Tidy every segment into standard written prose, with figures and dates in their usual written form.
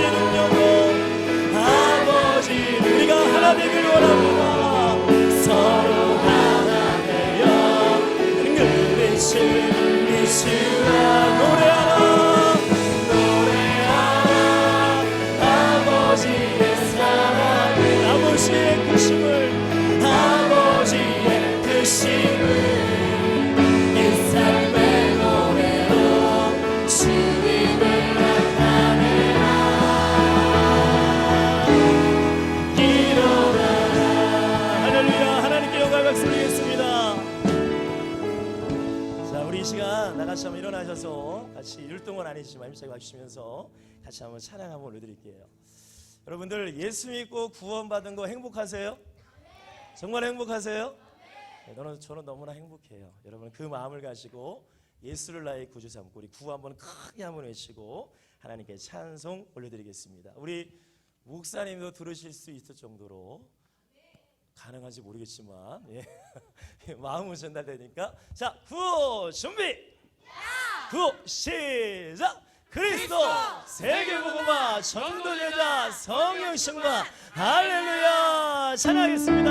이제는 영원 아버지 우리가 하나 되길 원합니다. 서로 하나 되어 은근히 예수와 노래하라 아버지의 사랑을 아버지의 크심을 아버지의 크심을 이 삶의 노래로 주님을 나타내라 일어나라. 할렐루야. 하나님께 영광 박수 드리겠습니다. 자, 우리 이 시간 나같이 한번 일어나셔서 같이 율동은 아니지만 힘차게 박수시면서 같이 한번 찬양 한번 올려드릴게요. 여러분들 예수 믿고 구원받은 거 행복하세요? 정말 행복하세요? 네, 저는 너무나 행복해요. 여러분 그 마음을 가지고 예수를 나의 구주 삼고 우리 구호 한번 크게 한번 외치고 하나님께 찬송 올려드리겠습니다. 우리 목사님도 들으실 수 있을 정도로 가능한지 모르겠지만 마음은 전달되니까 자 구호 준비 구호 시작. 그리스도 세계복음화 전도제자 성령 승바 할렐루야. 찬양하겠습니다.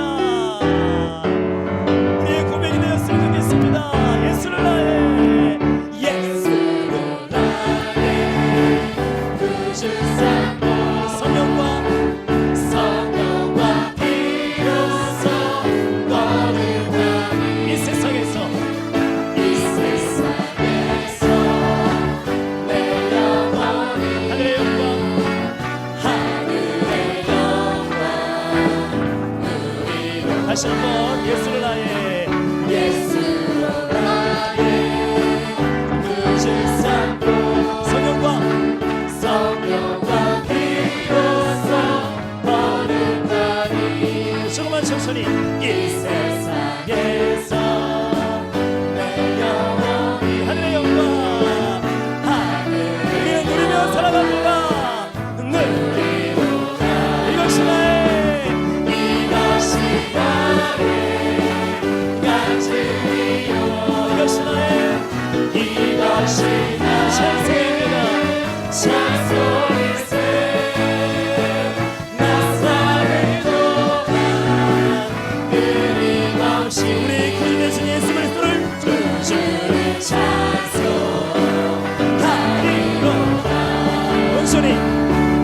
우리의 고백이 되었으면 좋겠습니다. 예수를 나의 예수를 나의 구주 삼고 성령과 비로소 거룩하니 이 세상에서 다시 한번 예수를 나의 구주 삼고 성령과 비로소 거룩하니 조금만 천천히 이 세상에서 내 영혼이 하늘의 영광 우리는 누리며 살아갑니다. 누리로다 이것이 찬송입니다. 찬송일세 나사를 도와 끊임없이 우리 구주 되신 예수 그리스도를 주를 찬송하리로다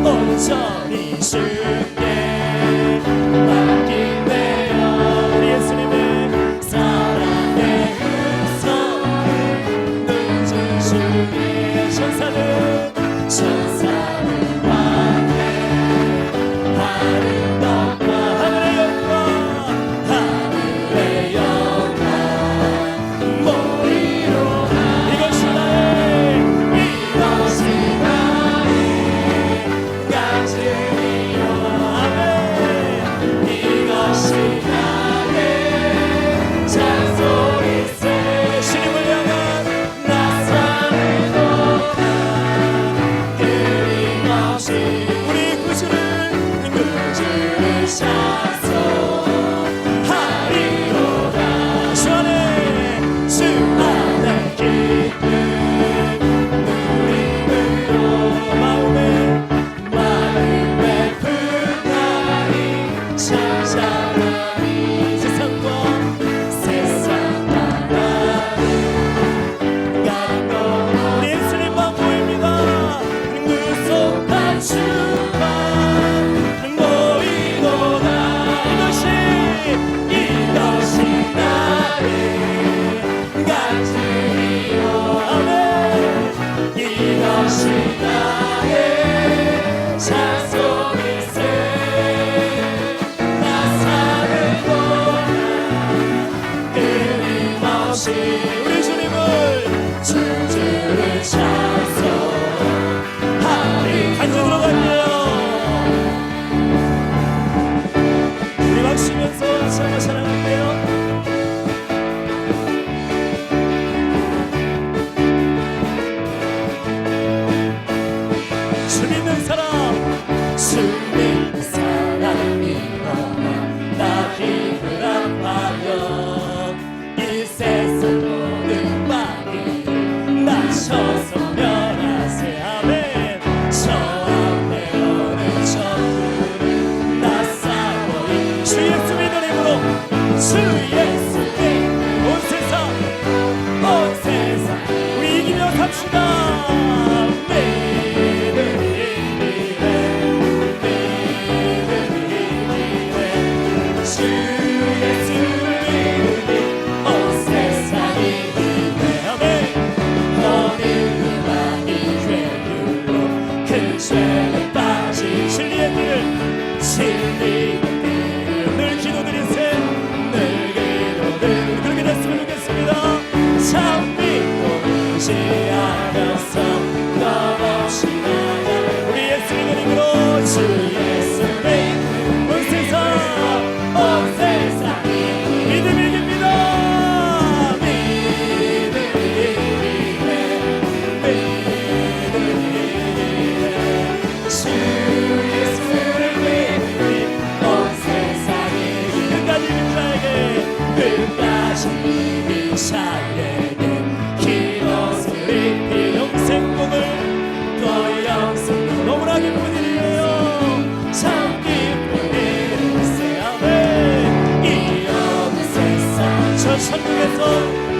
온전히 주께 맡기매어 우리 예수님의 사랑의 음성을 눈 주시기에 천사는 왕의 아름다움과 하늘의 영광 모이로다 이것이 나의 가슴이요 아멘 이것이 나의 찬송일세 주님을 향한 나사를 도와 끊임없이 우리 구주를 찬송하리로다 주 안에 기쁨 누림으로 마음에 분하니 찬양하니 세상과 나를 가는 우리 예수님만 보입니다. 무속한 주만 모이도다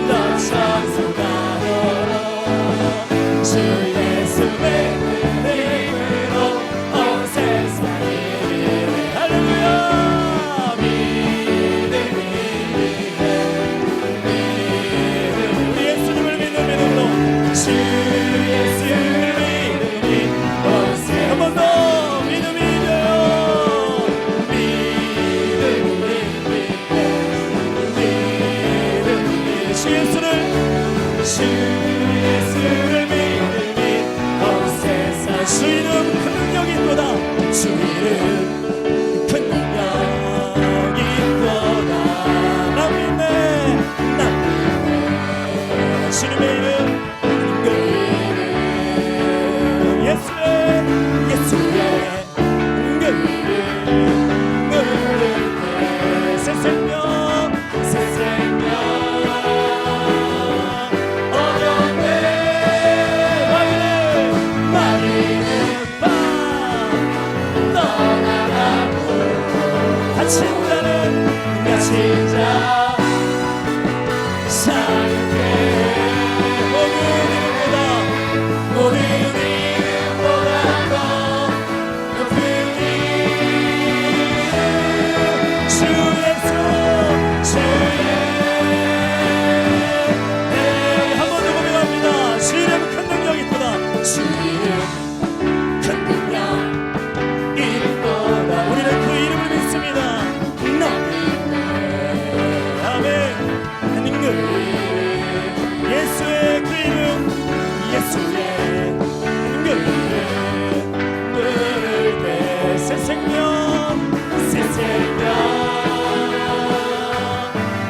너 천수가로로 주 예수의 이름으로 온 세상을 할렐루야 우리 예수님을 믿는 믿음으로 주 예수를 믿으니 온 세상 한 번 더 믿음이 이겨요 주 예수를 믿으니 온 세상 주 이름 큰 능력이 있도다 주 이름 큰 능력이 있도다 나 믿네 주님의 이름 그 이름 예수의 그 이름 새 생명 친자는 친자 사랑해 모든 이름보다 더 높은 이름 주 예수 한 번 더 고백합니다 주 이름 큰 능력이 있도다 주 이름 큰 능력 있도다 우리는 그 이름을 믿습니다 예수의 그 이름 예수의 그 이름 부를 때 새 생명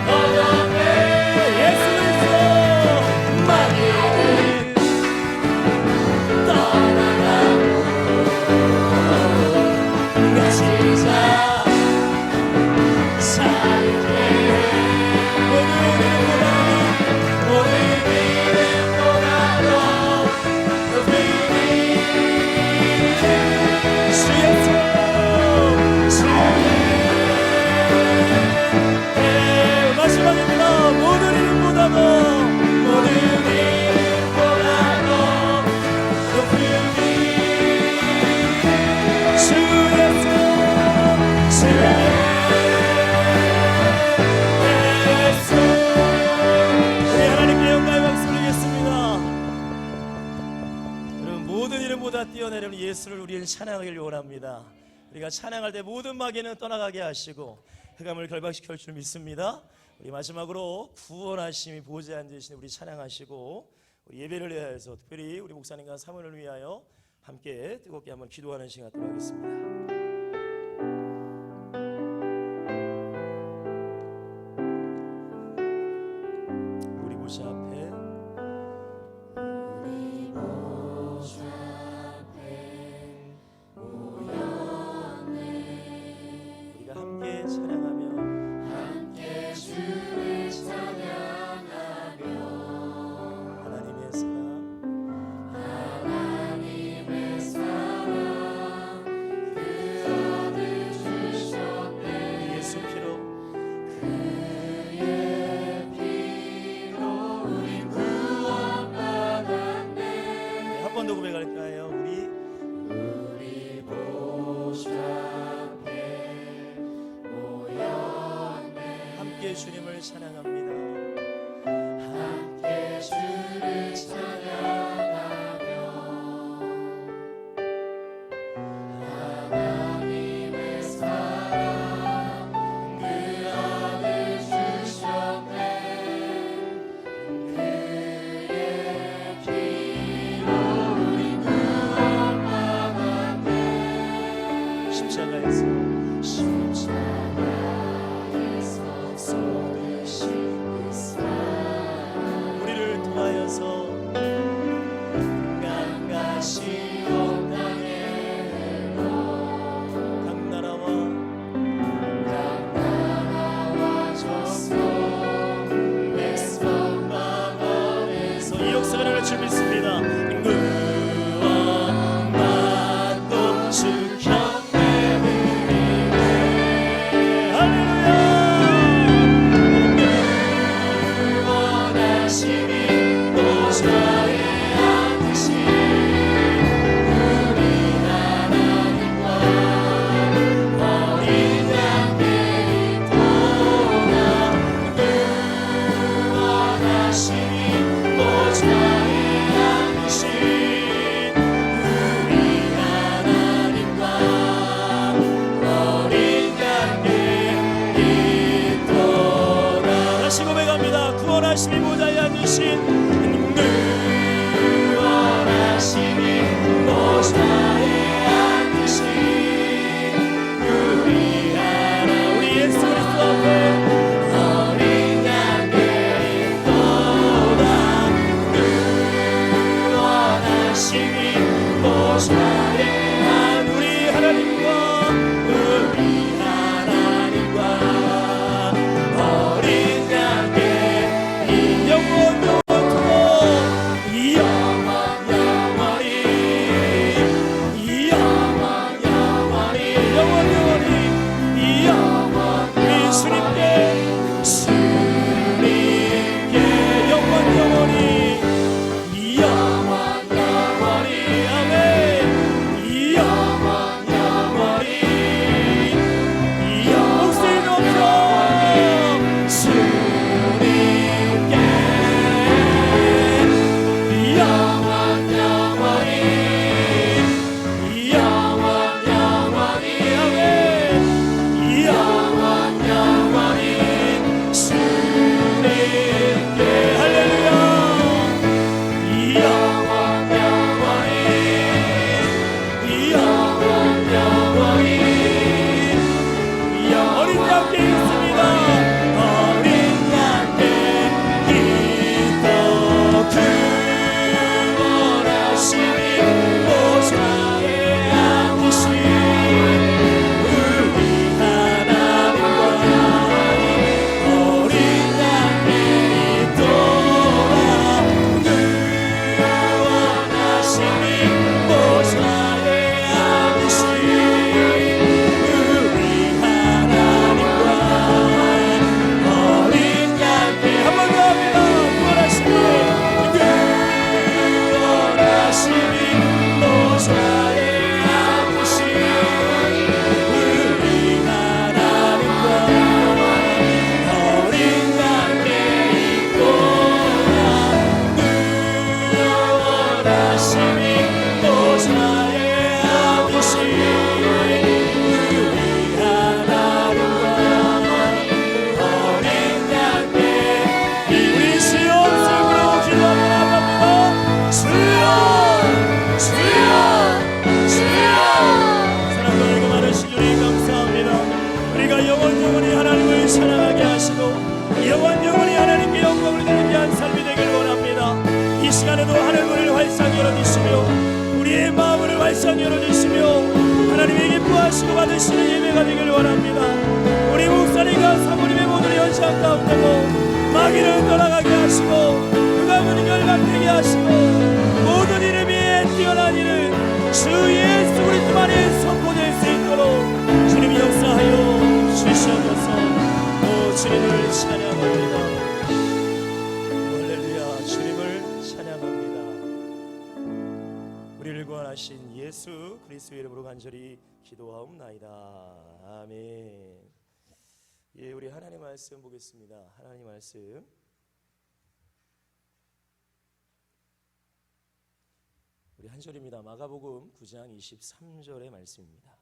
얻어내 예수 그리스도 마귀는 떠나가고 같이 자 살게 모든 이름보다 더 높은 주 예수 마지막입니다 모든 이름보다 더 높은 주 예수 우리 하나님께 영광의 박수 드리겠습니다. 여러분 모든 이름보다 뛰어내리는 예수를 우리는 찬양하길 원합니다. 우리가 찬양할 때 모든 마귀는 떠나가게 하시고 흑암을 결박시킬 줄 믿습니다. 우리 마지막으로 구원하심이 보좌에 앉으신 우리 찬양하시고 우리 예배를 위하여서 특별히 우리 목사님과 사모를 위하여 함께 뜨겁게 한번 기도하는 시간 갖도록 하겠습니다. 우리 보좌 앞에 우리가 함께 찬양하며 함께 주를 찬양하며 하나님의 사랑 그 아들 주셨네 예수 피로 그의 피로 우리 구원받았네 한 번 더 고백할까요? 우리 보좌 함께 주님을 찬양합니다. 함께 주를 찬양하며 하나님의 사랑 그 아들 주셨네 그의 피로 우리 구원받았네 십자가에서 쏟으신 하시고 받으시는 예배가 되길 원합니다. 우리 목사님과 사모님의 모든 연장 가운데고 마귀를 떠나가게 하시고 그 가문이 결박되게 하시고 모든 이름 위에 뛰어난 이름 주 예수 그리스도만이 선포될 수 있도록 주님이 역사하여 주시옵소서. 오 주님을 찬양합니다. 할렐루야. 주님을 찬양합니다. 우리를 구원하신 예수 그리스도의 이름으로 간절히 기도하옵나이다. 아멘. 예, 우리 하나님 말씀 보겠습니다. 하나님 말씀 우리 한 절입니다. 마가복음 9장 23절의 말씀입니다.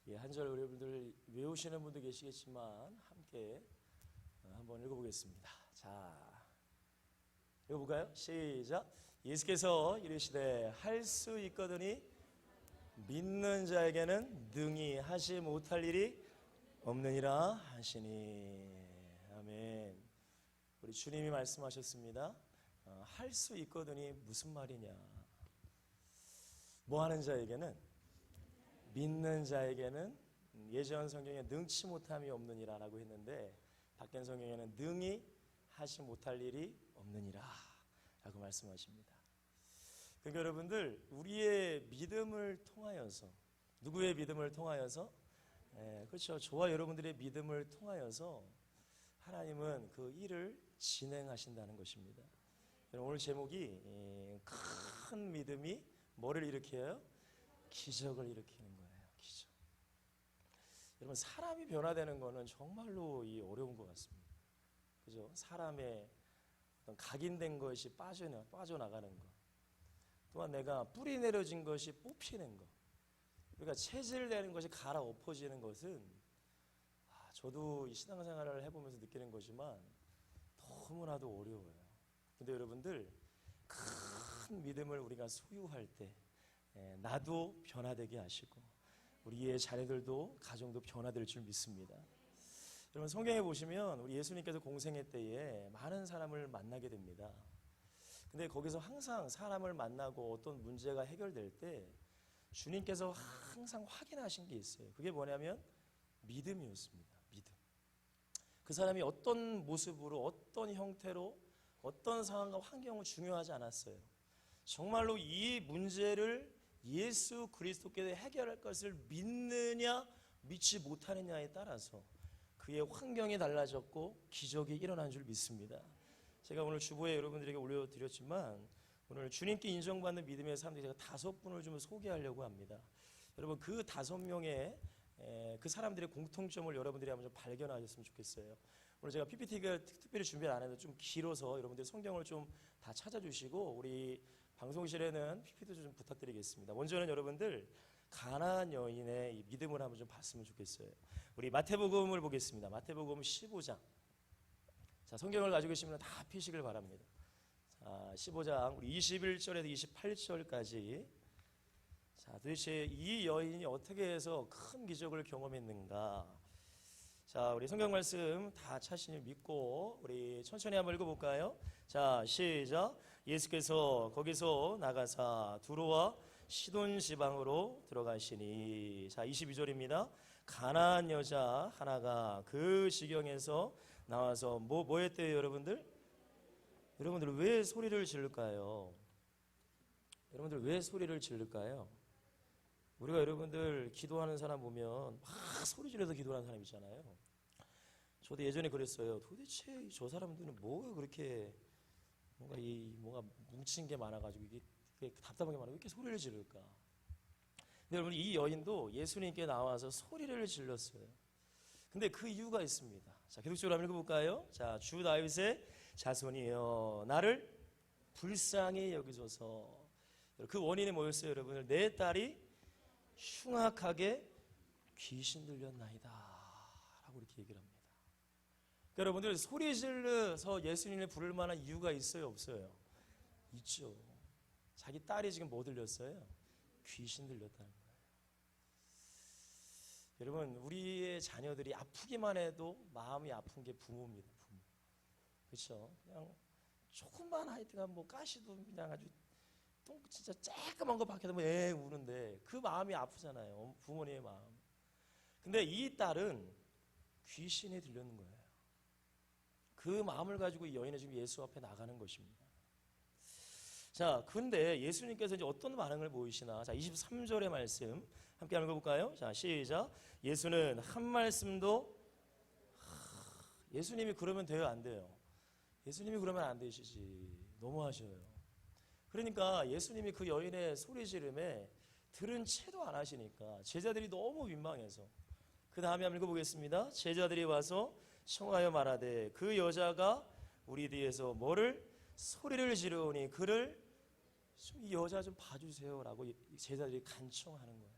예, 한 절 여러분들 외우시는 분도 계시겠지만 함께 한번 읽어보겠습니다. 자, 읽어볼까요? 시작. 예수께서 이르시되 할 수 있거든이 믿는 자에게는 능히 하지 못할 일이 없느니라 하시니. 아멘. 우리 주님이 말씀하셨습니다. 할 수 있거든이 무슨 말이냐? 뭐 하는 자에게는? 믿는 자에게는 예전 성경에 능치 못함이 없느니라 라고 했는데 바뀐 성경에는 능히 하지 못할 일이 없느니라 라고 말씀하십니다. 그러니까 여러분들 우리의 믿음을 통하여서 누구의 믿음을 통하여서 그렇죠. 저와 여러분들의 믿음을 통하여서 하나님은 그 일을 진행하신다는 것입니다. 오늘 제목이 큰 믿음이 뭐를 일으켜요? 기적을 일으키는 거예요. 기적. 여러분 사람이 변화되는 거는 정말로 어려운 것 같습니다. 그죠? 사람의 어떤 각인된 것이 빠져나가는 것. 또한 내가 뿌리 내려진 것이 뽑히는 것. 우리가 체질되는 것이 갈아엎어지는 것은 저도 이 신앙생활을 해보면서 느끼는 거지만 너무나도 어려워요. 근데 여러분들 큰 믿음을 우리가 소유할 때 나도 변화되게 하시고 우리의 자녀들도 가정도 변화될 줄 믿습니다. 여러분 성경에 보시면 우리 예수님께서 공생애 때에 많은 사람을 만나게 됩니다. 근데 거기서 항상 사람을 만나고 어떤 문제가 해결될 때 주님께서 항상 확인하신 게 있어요. 그게 뭐냐면 믿음이었습니다. 믿음. 그 사람이 어떤 모습으로 어떤 형태로 어떤 상황과 환경은 중요하지 않았어요. 정말로 이 문제를 예수 그리스도께서 해결할 것을 믿느냐 믿지 못하느냐에 따라서 그의 환경이 달라졌고 기적이 일어난 줄 믿습니다. 제가 오늘 주보에 여러분들에게 올려드렸지만 오늘 주님께 인정받는 믿음의 사람들이 제가 5분을 좀 소개하려고 합니다. 여러분 그 5명의 그 사람들의 공통점을 여러분들이 한번 좀 발견하셨으면 좋겠어요. 오늘 제가 PPT가 특별히 준비를 안 해도 좀 길어서 여러분들 성경을 좀 다 찾아주시고 우리 방송실에는 PPT 좀 부탁드리겠습니다. 먼저는 여러분들 가나안 여인의 이 믿음을 한번 좀 봤으면 좋겠어요. 우리 마태복음을 보겠습니다. 마태복음 15장. 자, 성경을 가지고 계시면 다 피시길 바랍니다. 자, 15장 우리 21절에서 28절까지. 자, 도대체 이 여인이 어떻게 해서 큰 기적을 경험했는가? 자, 우리 성경 말씀 다 찾으시니 믿고 우리 천천히 한번 읽어볼까요? 자, 시작. 예수께서 거기서 나가사 두로와 시돈 지방으로 들어가시니. 자, 22절입니다. 가나안 여자 하나가 그 지경에서 나와서 뭐 했대요, 여러분들? 여러분들 왜 소리를 지를까요? 여러분들 왜 소리를 지를까요? 우리가 여러분들 기도하는 사람 보면 막 소리 지르면서 기도하는 사람 있잖아요. 저도 예전에 그랬어요. 도대체 저 사람들은 뭐가 그렇게 뭔가 뭉친 게 많아가지고 이게 답답한 게 많아 왜 이렇게 소리를 지를까? 근데 여러분 이 여인도 예수님께 나와서 소리를 질렀어요. 근데 그 이유가 있습니다. 자, 계속적으로 한번 읽어볼까요? 자, 주 다윗의 자손이여 나를 불쌍히 여기소서. 그 원인이 뭐였어요, 여러분들? 내 딸이 흉악하게 귀신 들렸나이다 라고 이렇게 얘기를 합니다. 그러니까 여러분들 소리 질러서 예수님을 부를 만한 이유가 있어요, 없어요? 있죠. 자기 딸이 지금 뭐 들렸어요? 귀신 들렸다는 거예요. 여러분, 우리의 자녀들이 아프기만 해도 마음이 아픈 게 부모입니다. 부모. 그렇죠? 그냥 조금만 하여튼간 뭐 가시도 그냥 아주 똥 진짜 쬐끄만 거 밖에도 애 우는데 그 마음이 아프잖아요. 부모님의 마음. 근데 이 딸은 귀신이 들렸는 거예요. 그 마음을 가지고 이 여인은 지금 예수 앞에 나가는 것입니다. 자, 근데 예수님께서 이제 어떤 반응을 보이시나? 자, 23절의 말씀 함께 읽어볼까요? 자, 시작. 예수는 한 말씀도 예수님이 그러면 돼요, 안 돼요? 예수님이 그러면 안 되시지. 너무하셔요. 그러니까 예수님이 그 여인의 소리 지름에 들은 채도 안 하시니까 제자들이 너무 민망해서 그 다음에 한번 읽어보겠습니다. 제자들이 와서 청하여 말하되 그 여자가 우리 뒤에서 뭐를 소리를 지르오니 그를 이 여자 좀 봐주세요 라고 제자들이 간청하는 거예요.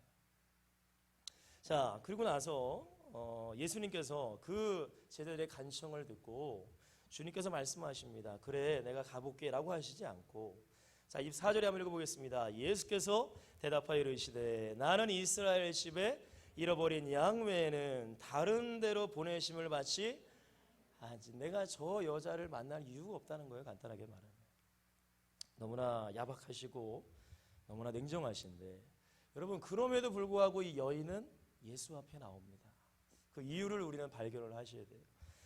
자, 그리고 나서 예수님께서 그 제자들의 간청을 듣고 주님께서 말씀하십니다. 그래 내가 가볼게 라고 하시지 않고, 자 24절에 한번 읽어보겠습니다. 예수께서 대답하여 이르시되 나는 이스라엘 집에 잃어버린 양 외에는 다른 데로 보내심을 받지 않지. 내가 저 여자를 만날 이유가 없다는 거예요. 간단하게 말하면. 너무나 야박하시고 너무나 냉정하신데, 여러분 그럼에도 불구하고 이 여인은 예수 앞에 나옵니다. 그 이유를 우리는 발견을 하셔야 돼요.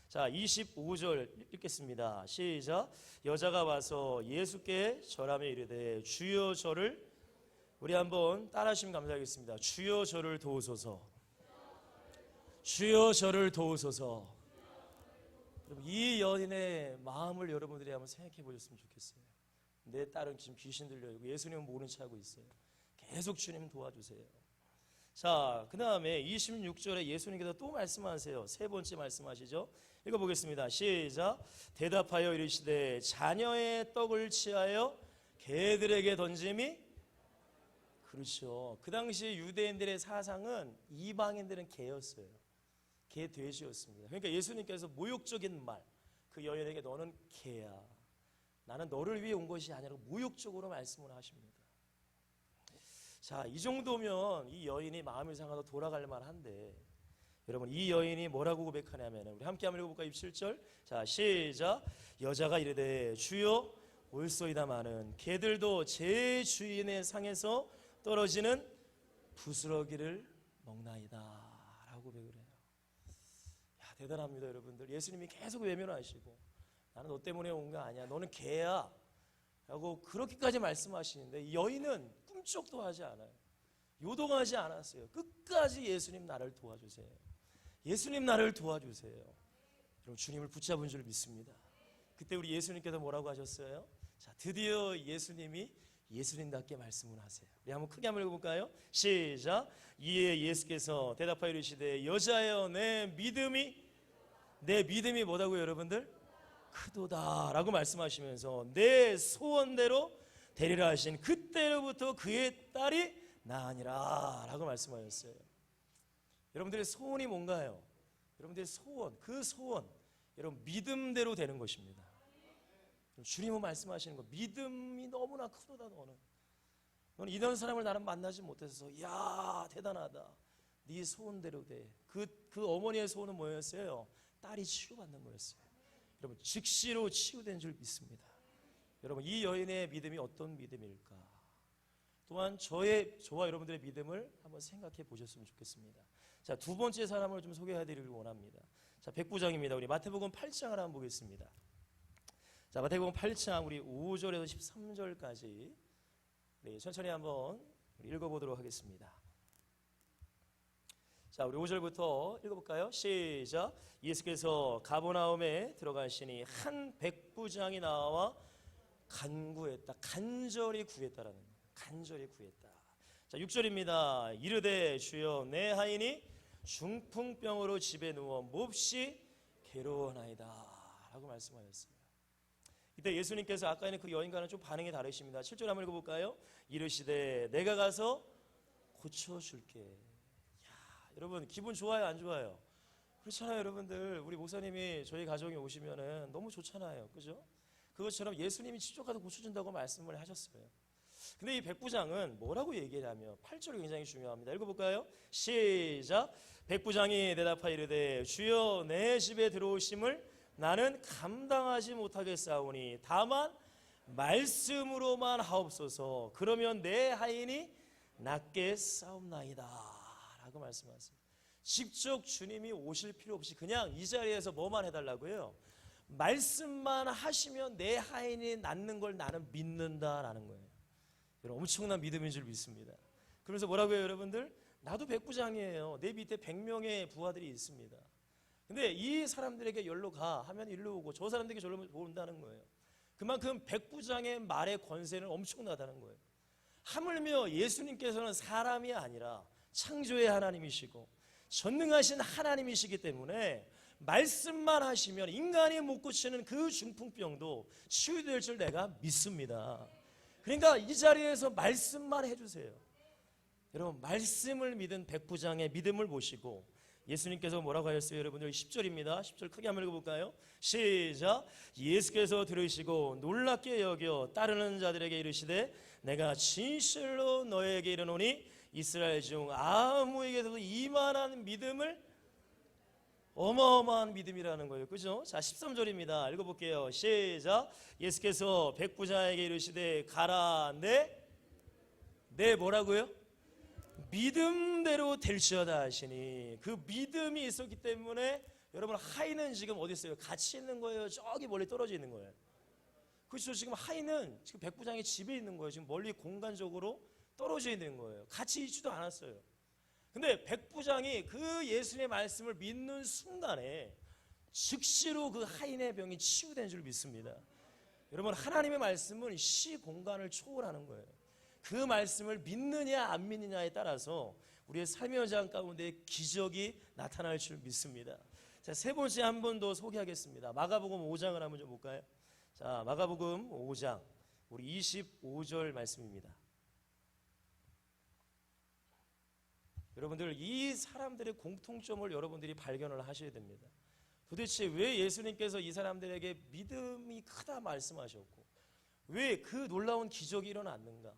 자 25절 읽겠습니다. 시작. 여자가 와서 예수께 절하며 이르되 주여 저를, 우리 한번 따라하시면 감사하겠습니다. 주여 저를 도우소서. 주여 저를 도우소서. 이 여인의 마음을 여러분들이 한번 생각해 보셨으면 좋겠어요. 내 딸은 지금 귀신 들려있고 예수님은 모른 체 하고 있어요. 계속 주님 도와주세요. 자, 그 다음에 26절에 예수님께서 또 말씀하세요. 세 번째 말씀하시죠. 읽어보겠습니다. 시작. 대답하여 이르시되 자녀의 떡을 취하여 개들에게 던짐이, 그렇죠. 그 당시 유대인들의 사상은 이방인들은 개였어요. 개 돼지였습니다. 그러니까 예수님께서 모욕적인 말, 그 여인에게 너는 개야, 나는 너를 위해 온 것이 아니라 모욕적으로 말씀을 하십니다. 자, 이 정도면 이 여인이 마음이 상하서 돌아갈 만한데, 여러분 이 여인이 뭐라고 고백하냐면, 우리 함께 한번 읽어볼까요? 27절. 자 시작. 여자가 이르되 주여 올소이다마는 개들도 제 주인의 상에서 떨어지는 부스러기를 먹나이다 라고 고백을 해요. 야, 대단합니다 여러분들. 예수님이 계속 외면하시고 나는 너 때문에 온 거 아니야, 너는 개야 라고 그렇게까지 말씀하시는데, 이 여인은 꿈쩍도 하지 않아요. 요동하지 않았어요. 끝까지 예수님 나를 도와주세요, 예수님 나를 도와주세요. 여러분 주님을 붙잡은 줄 믿습니다. 그때 우리 예수님께서 뭐라고 하셨어요? 자, 드디어 예수님이 예수님답게 말씀을 하세요. 우리 한번 크게 한번 읽어볼까요? 시작. 이에 예수께서 대답하여 이르시되 여자여 내 믿음이 뭐다고요 여러분들? 크도다 라고 말씀하시면서 내 소원대로 되리라 하신 그때로부터 그의 딸이 나으니라 라고 말씀하셨어요. 여러분들의 소원이 뭔가요? 여러분들의 소원, 그 소원 여러분 믿음대로 되는 것입니다. 주님은 말씀하시는 거, 믿음이 너무나 크도다. 너는 이런 사람을 나는 만나지 못해서 야 대단하다, 네 소원대로 돼. 그 어머니의 소원은 뭐였어요? 딸이 치유받는 거였어요. 여러분 즉시로 치유된 줄 믿습니다. 여러분 이 여인의 믿음이 어떤 믿음일까? 또한 저와 여러분들의 믿음을 한번 생각해 보셨으면 좋겠습니다. 자, 두 번째 사람을 좀 소개해 드리길 원합니다. 자, 백부장입니다. 우리 마태복음 8장을 한번 보겠습니다. 자, 마태복음 8장 우리 5절에서 13절까지 네, 천천히 한번 읽어보도록 하겠습니다. 자, 우리 5절부터 읽어볼까요? 시작. 예수께서 가버나움에 들어가시니 한 백부장이 나와 간구했다. 간절히 구했다라는 거예요. 간절히 구했다. 자, 6절입니다. 이르되 주여 내 하인이 중풍병으로 집에 누워 몹시 괴로워하나이다 라고 말씀하셨어요. 이때 예수님께서 아까는 그 여인과는 좀 반응이 다르십니다. 7절 한번 읽어볼까요? 이르시되 내가 가서 고쳐줄게. 야, 여러분 기분 좋아요 안 좋아요? 그렇잖아요 여러분들. 우리 목사님이 저희 가정에 오시면은 너무 좋잖아요, 그죠? 그것처럼 예수님이 직접 가서 고쳐준다고 말씀을 하셨어요. 근데 이 백부장은 뭐라고 얘기하냐면 8절이 굉장히 중요합니다. 읽어볼까요? 시작. 백부장이 대답하여 이르되 주여 내 집에 들어오심을 나는 감당하지 못하겠사오니 다만 말씀으로만 하옵소서. 그러면 내 하인이 낫게 싸움나이다 라고 말씀하셨습니다. 직접 주님이 오실 필요 없이 그냥 이 자리에서 뭐만 해달라고 해요? 말씀만 하시면 내 하인이 낫는 걸 나는 믿는다라는 거예요. 여러분, 엄청난 믿음인 줄 믿습니다. 그러면서 뭐라고 해요, 여러분들? 나도 백부장이에요. 내 밑에 100명의 부하들이 있습니다. 근데 이 사람들에게 열로 가 하면 일로 오고 저 사람들에게 절로 온다는 거예요. 그만큼 백부장의 말의 권세는 엄청나다는 거예요. 하물며 예수님께서는 사람이 아니라 창조의 하나님이시고 전능하신 하나님이시기 때문에 말씀만 하시면 인간이 못 고치는 그 중풍병도 치유될 줄 내가 믿습니다. 그러니까 이 자리에서 말씀만 해주세요. 여러분, 말씀을 믿은 백부장의 믿음을 보시고 예수님께서 뭐라고 하셨어요? 여러분들 10절입니다. 10절 크게 한번 읽어볼까요? 시작. 예수께서 들으시고 놀랍게 여겨 따르는 자들에게 이르시되 내가 진실로 너에게 이르노니 이스라엘 중 아무에게도 이만한 믿음을, 어마어마한 믿음이라는 거예요. 그죠? 자, 13절입니다. 읽어볼게요. 시작. 예수께서 백부장에게 이르시되 가라. 내 뭐라고요? 믿음대로 될지어다 하시니, 그 믿음이 있었기 때문에 여러분, 하인은 지금 어디 있어요? 같이 있는 거예요? 저기 멀리 떨어져 있는 거예요? 그렇죠. 지금 하인은 지금 백부장의 집에 있는 거예요. 지금 멀리 공간적으로 떨어져 있는 거예요. 같이 있지도 않았어요. 근데 백부장이 그 예수님의 말씀을 믿는 순간에 즉시로 그 하인의 병이 치유된 줄 믿습니다. 여러분, 하나님의 말씀은 시 공간을 초월하는 거예요. 그 말씀을 믿느냐 안 믿느냐에 따라서 우리의 삶의 현장 가운데 기적이 나타날 줄 믿습니다. 자, 세 번째 한 번 더 소개하겠습니다. 마가복음 5장을 한번 좀 볼까요? 자, 마가복음 5장 우리 25절 말씀입니다. 여러분들, 이 사람들의 공통점을 여러분들이 발견을 하셔야 됩니다. 도대체 왜 예수님께서 이 사람들에게 믿음이 크다 말씀하셨고 왜 그 놀라운 기적이 일어났는가?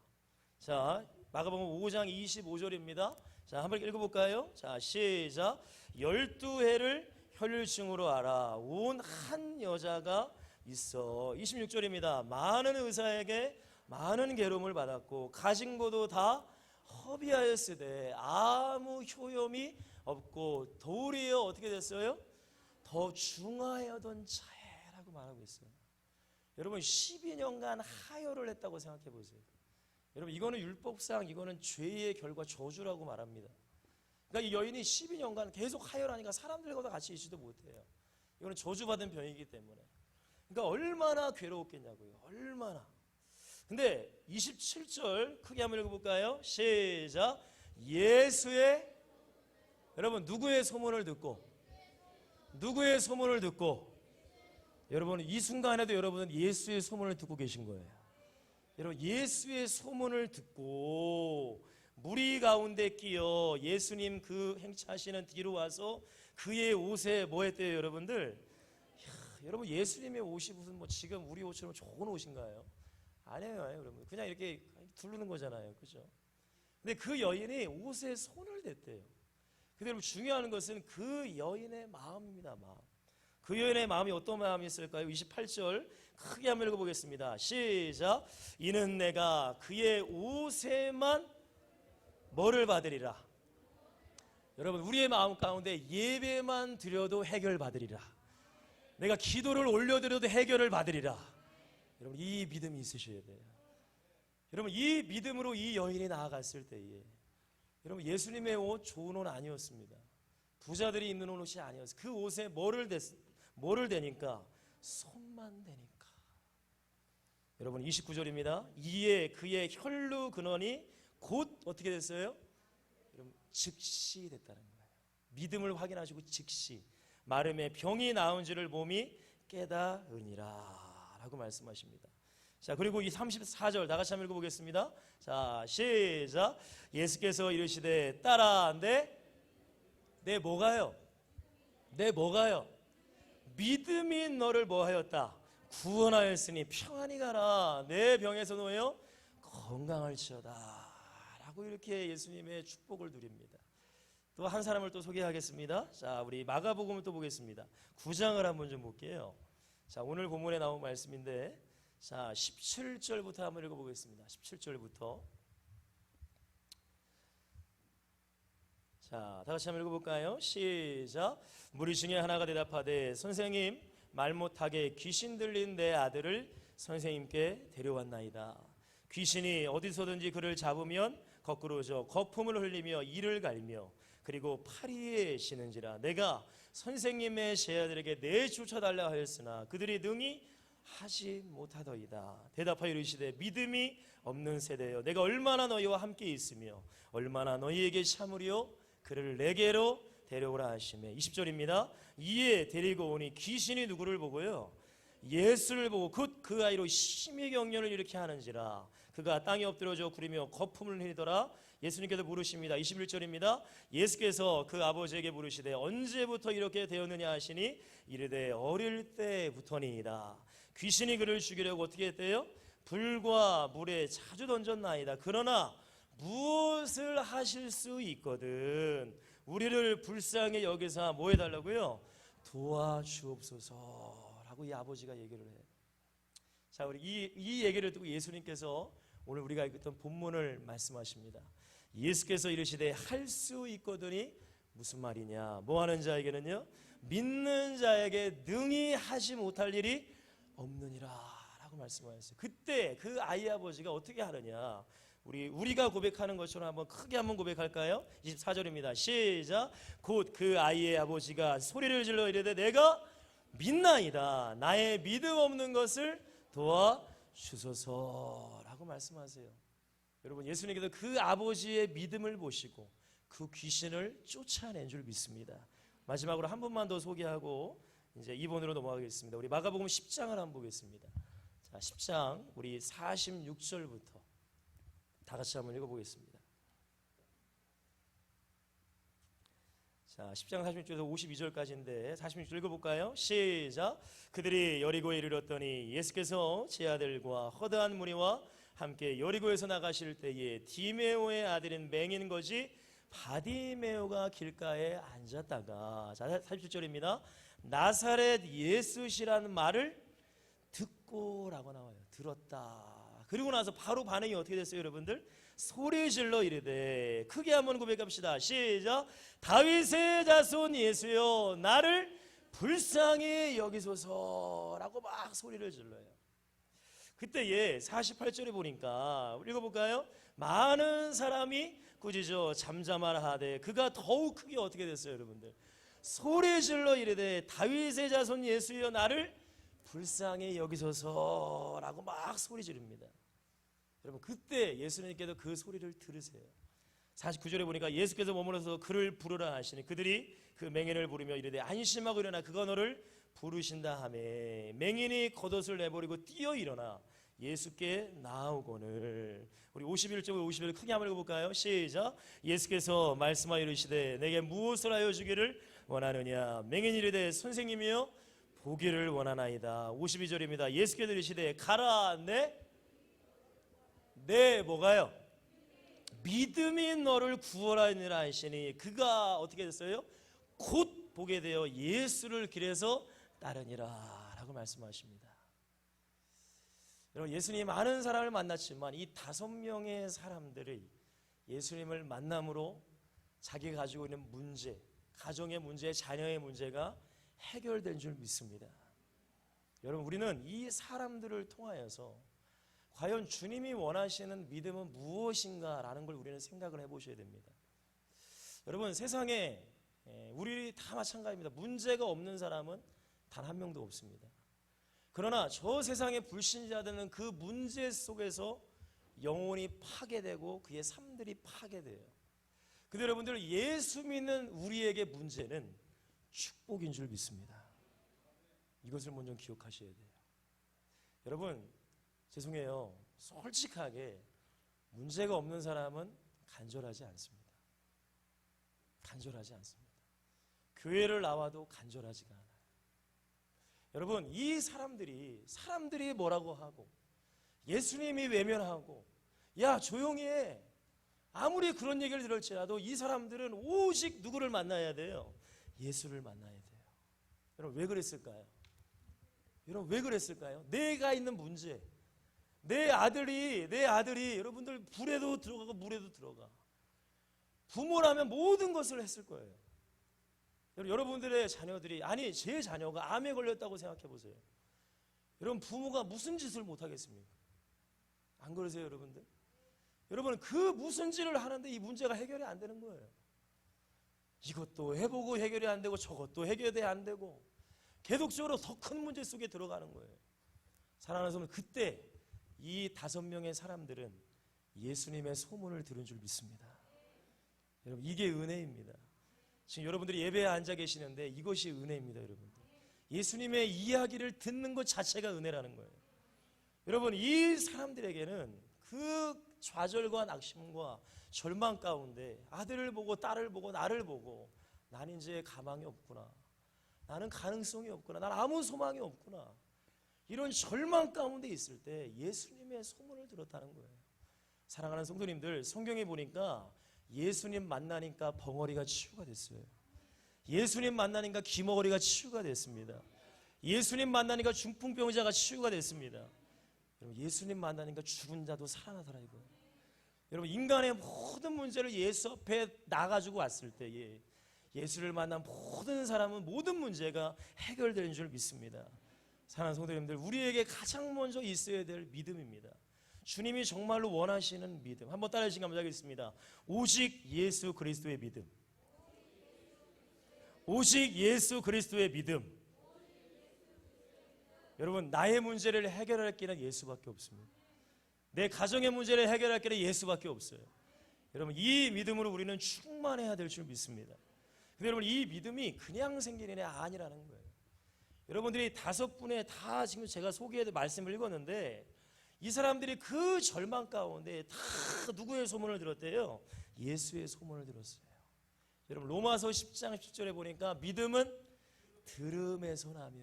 자, 마가복음 5장 25절입니다. 자, 한번 읽어볼까요? 자, 시작. 12해를 혈류증으로 앓아 온 한 여자가 있어. 26절입니다. 많은 의사에게 많은 괴로움을 받았고 가진 것도 다 허비하였으되 아무 효험이 없고 도리어 어떻게 됐어요? 더 중하여던 자라고 말하고 있어요. 여러분, 12년간 하혈을 했다고 생각해 보세요. 여러분, 이거는 율법상 이거는 죄의 결과, 저주라고 말합니다. 그러니까 이 여인이 12년간 계속 하혈하니까 사람들과도 같이 있지도 못해요. 이거는 저주받은 병이기 때문에. 그러니까 얼마나 괴로웠겠냐고요. 얼마나. 근데 27절 크게 한번 읽어볼까요? 시작. 예수의, 여러분, 누구의 소문을 듣고, 누구의 소문을 듣고, 여러분, 이 순간에도 여러분은 예수의 소문을 듣고 계신 거예요. 여러분, 예수의 소문을 듣고 무리 가운데 끼어 예수님 그 행차하시는 뒤로 와서 그의 옷에 뭐 했대요, 여러분들? 여러분, 예수님의 옷이 무슨 뭐 지금 우리 옷처럼 좋은 옷인가요? 아니에요, 여러분. 그냥 이렇게 두르는 거잖아요, 그죠? 근데 그 여인이 옷에 손을 댔대요. 근데 여러분, 중요한 것은 그 여인의 마음입니다, 마음. 그 여인의 마음이 어떤 마음이 있을까요? 28절 크게 한번 읽어보겠습니다. 시작. 이는 내가 그의 옷에만 뭐를 받으리라. 여러분, 우리의 마음 가운데 예배만 드려도 해결받으리라. 내가 기도를 올려드려도 해결을 받으리라. 여러분, 이 믿음이 있으셔야 돼요. 여러분, 이 믿음으로 이 여인이 나아갔을 때에 여러분, 예수님의 옷 좋은 옷 아니었습니다. 부자들이 입는 옷이 아니었어요. 그 옷에 뭐를 대니까? 손만 대니까. 여러분, 29절입니다. 이에 그의 혈루 근원이 곧 어떻게 됐어요? 여러분, 즉시 됐다는 거예요. 믿음을 확인하시고 즉시 마름에 병이 나은 줄을 몸이 깨달으니라 라고 말씀하십니다. 자, 그리고 이 34절 다 같이 한번 읽어보겠습니다. 자, 시작. 예수께서 이르시되 따라 내 뭐가요? 내 뭐가요? 믿음이 너를 뭐하였다? 구원하였으니 평안히 가라. 내 병에서 너여 건강할지어다 라고 이렇게 예수님의 축복을 누립니다. 또 한 사람을 또 소개하겠습니다. 자, 우리 마가복음을 또 보겠습니다. 9장을 한번 좀 볼게요. 자, 오늘 본문에 나온 말씀인데, 자, 17절부터 한번 읽어보겠습니다. 17절부터. 자, 다 같이 한번 읽어볼까요? 시작. 무리 중에 하나가 대답하되, 선생님, 말 못하게 귀신 들린 내 아들을 선생님께 데려왔나이다. 귀신이 어디서든지 그를 잡으면 거꾸로 거품을 흘리며 이를 갈며 그리고 파리에 쉬는지라. 내가 선생님의 제 아들에게 내쫓아달라 하였으나 그들이 능히 하지 못하더이다. 대답하여 이르시되, 믿음이 없는 세대여, 내가 얼마나 너희와 함께 있으며 얼마나 너희에게 참으리요. 그를 내게로 데려오라 하시매. 20절입니다. 이에 데리고 오니 귀신이 누구를 보고요? 예수를 보고 곧 그 아이로 심히 경련을 일으켜 하는지라. 그가 땅에 엎드려져 구리며 거품을 흘리더라. 예수님께서 물으십니다. 21절입니다. 예수께서 그 아버지에게 물으시되, 언제부터 이렇게 되었느냐 하시니 이르되 어릴 때부터니이다. 귀신이 그를 죽이려고 어떻게 했대요? 불과 물에 자주 던졌나이다. 그러나 무엇을 하실 수 있거든 우리를 불쌍히 여기사 뭐 해달라고요? 도와주옵소서 라고 이 아버지가 얘기를 해요. 자, 우리 이 얘기를 듣고 예수님께서 오늘 우리가 읽었던 본문을 말씀하십니다. 예수께서 이르시되 할 수 있거든이 무슨 말이냐? 뭐 하는 자에게는요? 믿는 자에게 능히 하지 못할 일이 없느니라 라고 말씀하셨어요. 그때 그 아이 아버지가 어떻게 하느냐? 우리가 고백하는 것처럼 한번 크게 한번 고백할까요? 24절입니다. 시작. 곧 그 아이의 아버지가 소리를 질러 이르되, 내가 믿나이다. 나의 믿음 없는 것을 도와주소서라고 말씀하세요. 여러분, 예수님께서 그 아버지의 믿음을 보시고 그 귀신을 쫓아낸 줄 믿습니다. 마지막으로 한 번만 더 소개하고 이제 2번으로 넘어가겠습니다. 우리 마가복음 10장을 한번 보겠습니다. 자, 10장 우리 46절부터 다 같이 한번 읽어보겠습니다. 자, 10장 46절에서 52절까지인데 46절 읽어볼까요? 시작. 그들이 여리고에 이르렀더니 예수께서 제 아들과 허다한 무리와 함께 여리고에서 나가실 때에 디메오의 아들인 맹인 거지 바디메오가 길가에 앉았다가, 자, 47절입니다. 나사렛 예수시라는 말을 듣고라고 나와요. 들었다. 그리고 나서 바로 반응이 어떻게 됐어요, 여러분들? 소리 질러 이르되, 크게 한번 고백합시다. 시작. 다윗의 자손 예수여, 나를 불쌍히 여기소서라고 막 소리를 질러요. 그때 48절에 보니까 읽어볼까요? 많은 사람이 꾸짖어 잠잠하라 하되 그가 더욱 크게 어떻게 됐어요, 여러분들? 소리 질러 이르되, 다윗의 자손 예수여, 나를 불쌍히 여기소서라고 막 소리 지릅니다. 여러분, 그때 예수님께서 그 소리를 들으세요. 49절에 보니까 예수께서 머물러서 그를 부르라 하시니 그들이 그 맹인을 부르며 이르되, 안심하고 일어나, 그가 너를 부르신다 하며 맹인이 겉옷을 내버리고 뛰어 일어나 예수께 나아오거늘. 우리 51절 51절 크게 한번 읽어볼까요? 시작. 예수께서 말씀하여 이르시되, 내게 무엇을 하여 주기를 원하느냐? 맹인이 이르되, 선생님이여, 보기를 원하나이다. 52절입니다. 예수께서 이르시되, 가라, 내 뭐가요? 믿음이 너를 구원하느니라 하시니 그가 어떻게 됐어요? 곧 보게 되어 예수를 길에서 따르니라 라고 말씀하십니다. 여러분, 예수님이 많은 사람을 만났지만 이 5명의 사람들이 예수님을 만남으로 자기가 가지고 있는 문제, 가정의 문제, 자녀의 문제가 해결된 줄 믿습니다. 여러분, 우리는 이 사람들을 통하여서 과연 주님이 원하시는 믿음은 무엇인가라는 걸 우리는 생각을 해보셔야 됩니다. 여러분, 세상에 우리 다 마찬가지입니다. 문제가 없는 사람은 단 한 명도 없습니다. 그러나 저 세상의 불신자들은 그 문제 속에서 영혼이 파괴되고 그의 삶들이 파괴돼요. 근데 여러분들, 예수 믿는 우리에게 문제는 축복인 줄 믿습니다. 이것을 먼저 기억하셔야 돼요. 여러분, 죄송해요. 솔직하게 문제가 없는 사람은 간절하지 않습니다. 간절하지 않습니다. 교회를 나와도 간절하지가 않아요. 여러분, 이 사람들이 뭐라고 하고 예수님이 외면하고 야 조용히 해, 아무리 그런 얘기를 들을지라도 이 사람들은 오직 누구를 만나야 돼요? 예수를 만나야 돼요. 여러분 왜 그랬을까요? 여러분 왜 그랬을까요? 내가 있는 문제, 내 아들이 여러분들 불에도 들어가고 물에도 들어가. 부모라면 모든 것을 했을 거예요. 여러분들의 자녀들이, 아니 제 자녀가 암에 걸렸다고 생각해 보세요. 여러분 부모가 무슨 짓을 못 하겠습니까? 안 그러세요 여러분들? 여러분 그 무슨 짓을 하는데 이 문제가 해결이 안 되는 거예요. 이것도 해보고 해결이 안 되고 저것도 해결이 안 되고 계속적으로 더 큰 문제 속에 들어가는 거예요. 사랑하는 성도, 그때 이 5명의 사람들은 예수님의 소문을 들은 줄 믿습니다. 여러분 이게 은혜입니다. 지금 여러분들이 예배에 앉아 계시는데 이것이 은혜입니다. 여러분들 예수님의 이야기를 듣는 것 자체가 은혜라는 거예요. 여러분 이 사람들에게는 그 좌절과 낙심과 절망 가운데 아들을 보고 딸을 보고 나를 보고 나는 이제 가망이 없구나, 나는 가능성이 없구나, 나는 아무 소망이 없구나, 이런 절망 가운데 있을 때 예수님의 소문을 들었다는 거예요. 사랑하는 성도님들, 성경에 보니까 예수님 만나니까 벙어리가 치유가 됐어요. 예수님 만나니까 귀머거리가 치유가 됐습니다. 예수님 만나니까 중풍병자가 치유가 됐습니다. 여러분 예수님 만나니까 죽은 자도 살아나더라 이거예요. 여러분 인간의 모든 문제를 예수 앞에 나가지고 왔을 때에 예수를 만난 모든 사람은 모든 문제가 해결되는 줄 믿습니다. 사랑하는 성도님들, 우리에게 가장 먼저 있어야 될 믿음입니다. 주님이 정말로 원하시는 믿음, 한번 따라해 주시기 한번 하겠습니다. 오직 예수 그리스도의 믿음. 오직 예수 그리스도의 믿음. 여러분 나의 문제를 해결할 길은 예수밖에 없습니다. 내 가정의 문제를 해결할 길은 예수밖에 없어요. 여러분 이 믿음으로 우리는 충만해야 될 줄 믿습니다. 근데 여러분 이 믿음이 그냥 생기는 게 아니라는 거예요. 여러분들이 5분에 다 지금 제가 소개해 말씀을 읽었는데 이 사람들이 그 절망 가운데 다 누구의 소문을 들었대요? 예수의 소문을 들었어요. 여러분 로마서 10장 10절에 보니까 믿음은 들음에서 나며,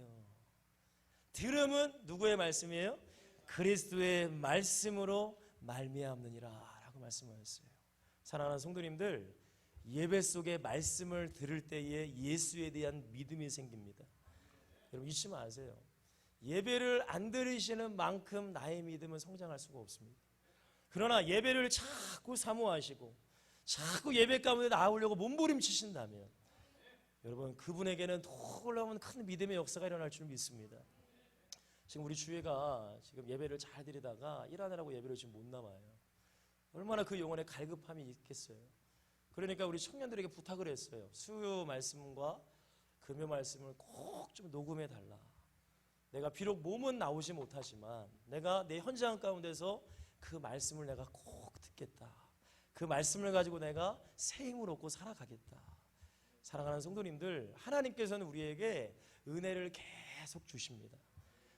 들음은 누구의 말씀이에요? 그리스도의 말씀으로 말미암느니라 라고 말씀하셨어요. 사랑하는 성도님들, 예배 속에 말씀을 들을 때에 예수에 대한 믿음이 생깁니다. 여러분 잊지 마세요. 예배를 안 들으시는 만큼 나의 믿음은 성장할 수가 없습니다. 그러나 예배를 자꾸 사모하시고 자꾸 예배 가운데 나오려고 몸부림치신다면 여러분 그분에게는 놀라운 큰 믿음의 역사가 일어날 줄 믿습니다. 지금 우리 주회가 지금 예배를 잘 드리다가 일하느라고 예배를 지금 못 나와요. 얼마나 그 영혼에 갈급함이 있겠어요. 그러니까 우리 청년들에게 부탁을 했어요. 수요 말씀과 금요 말씀을 꼭 좀 녹음해 달라. 내가 비록 몸은 나오지 못하지만 내가 내 현장 가운데서 그 말씀을 내가 꼭 듣겠다. 그 말씀을 가지고 내가 새 힘을 얻고 살아가겠다. 사랑하는 성도님들, 하나님께서는 우리에게 은혜를 계속 주십니다.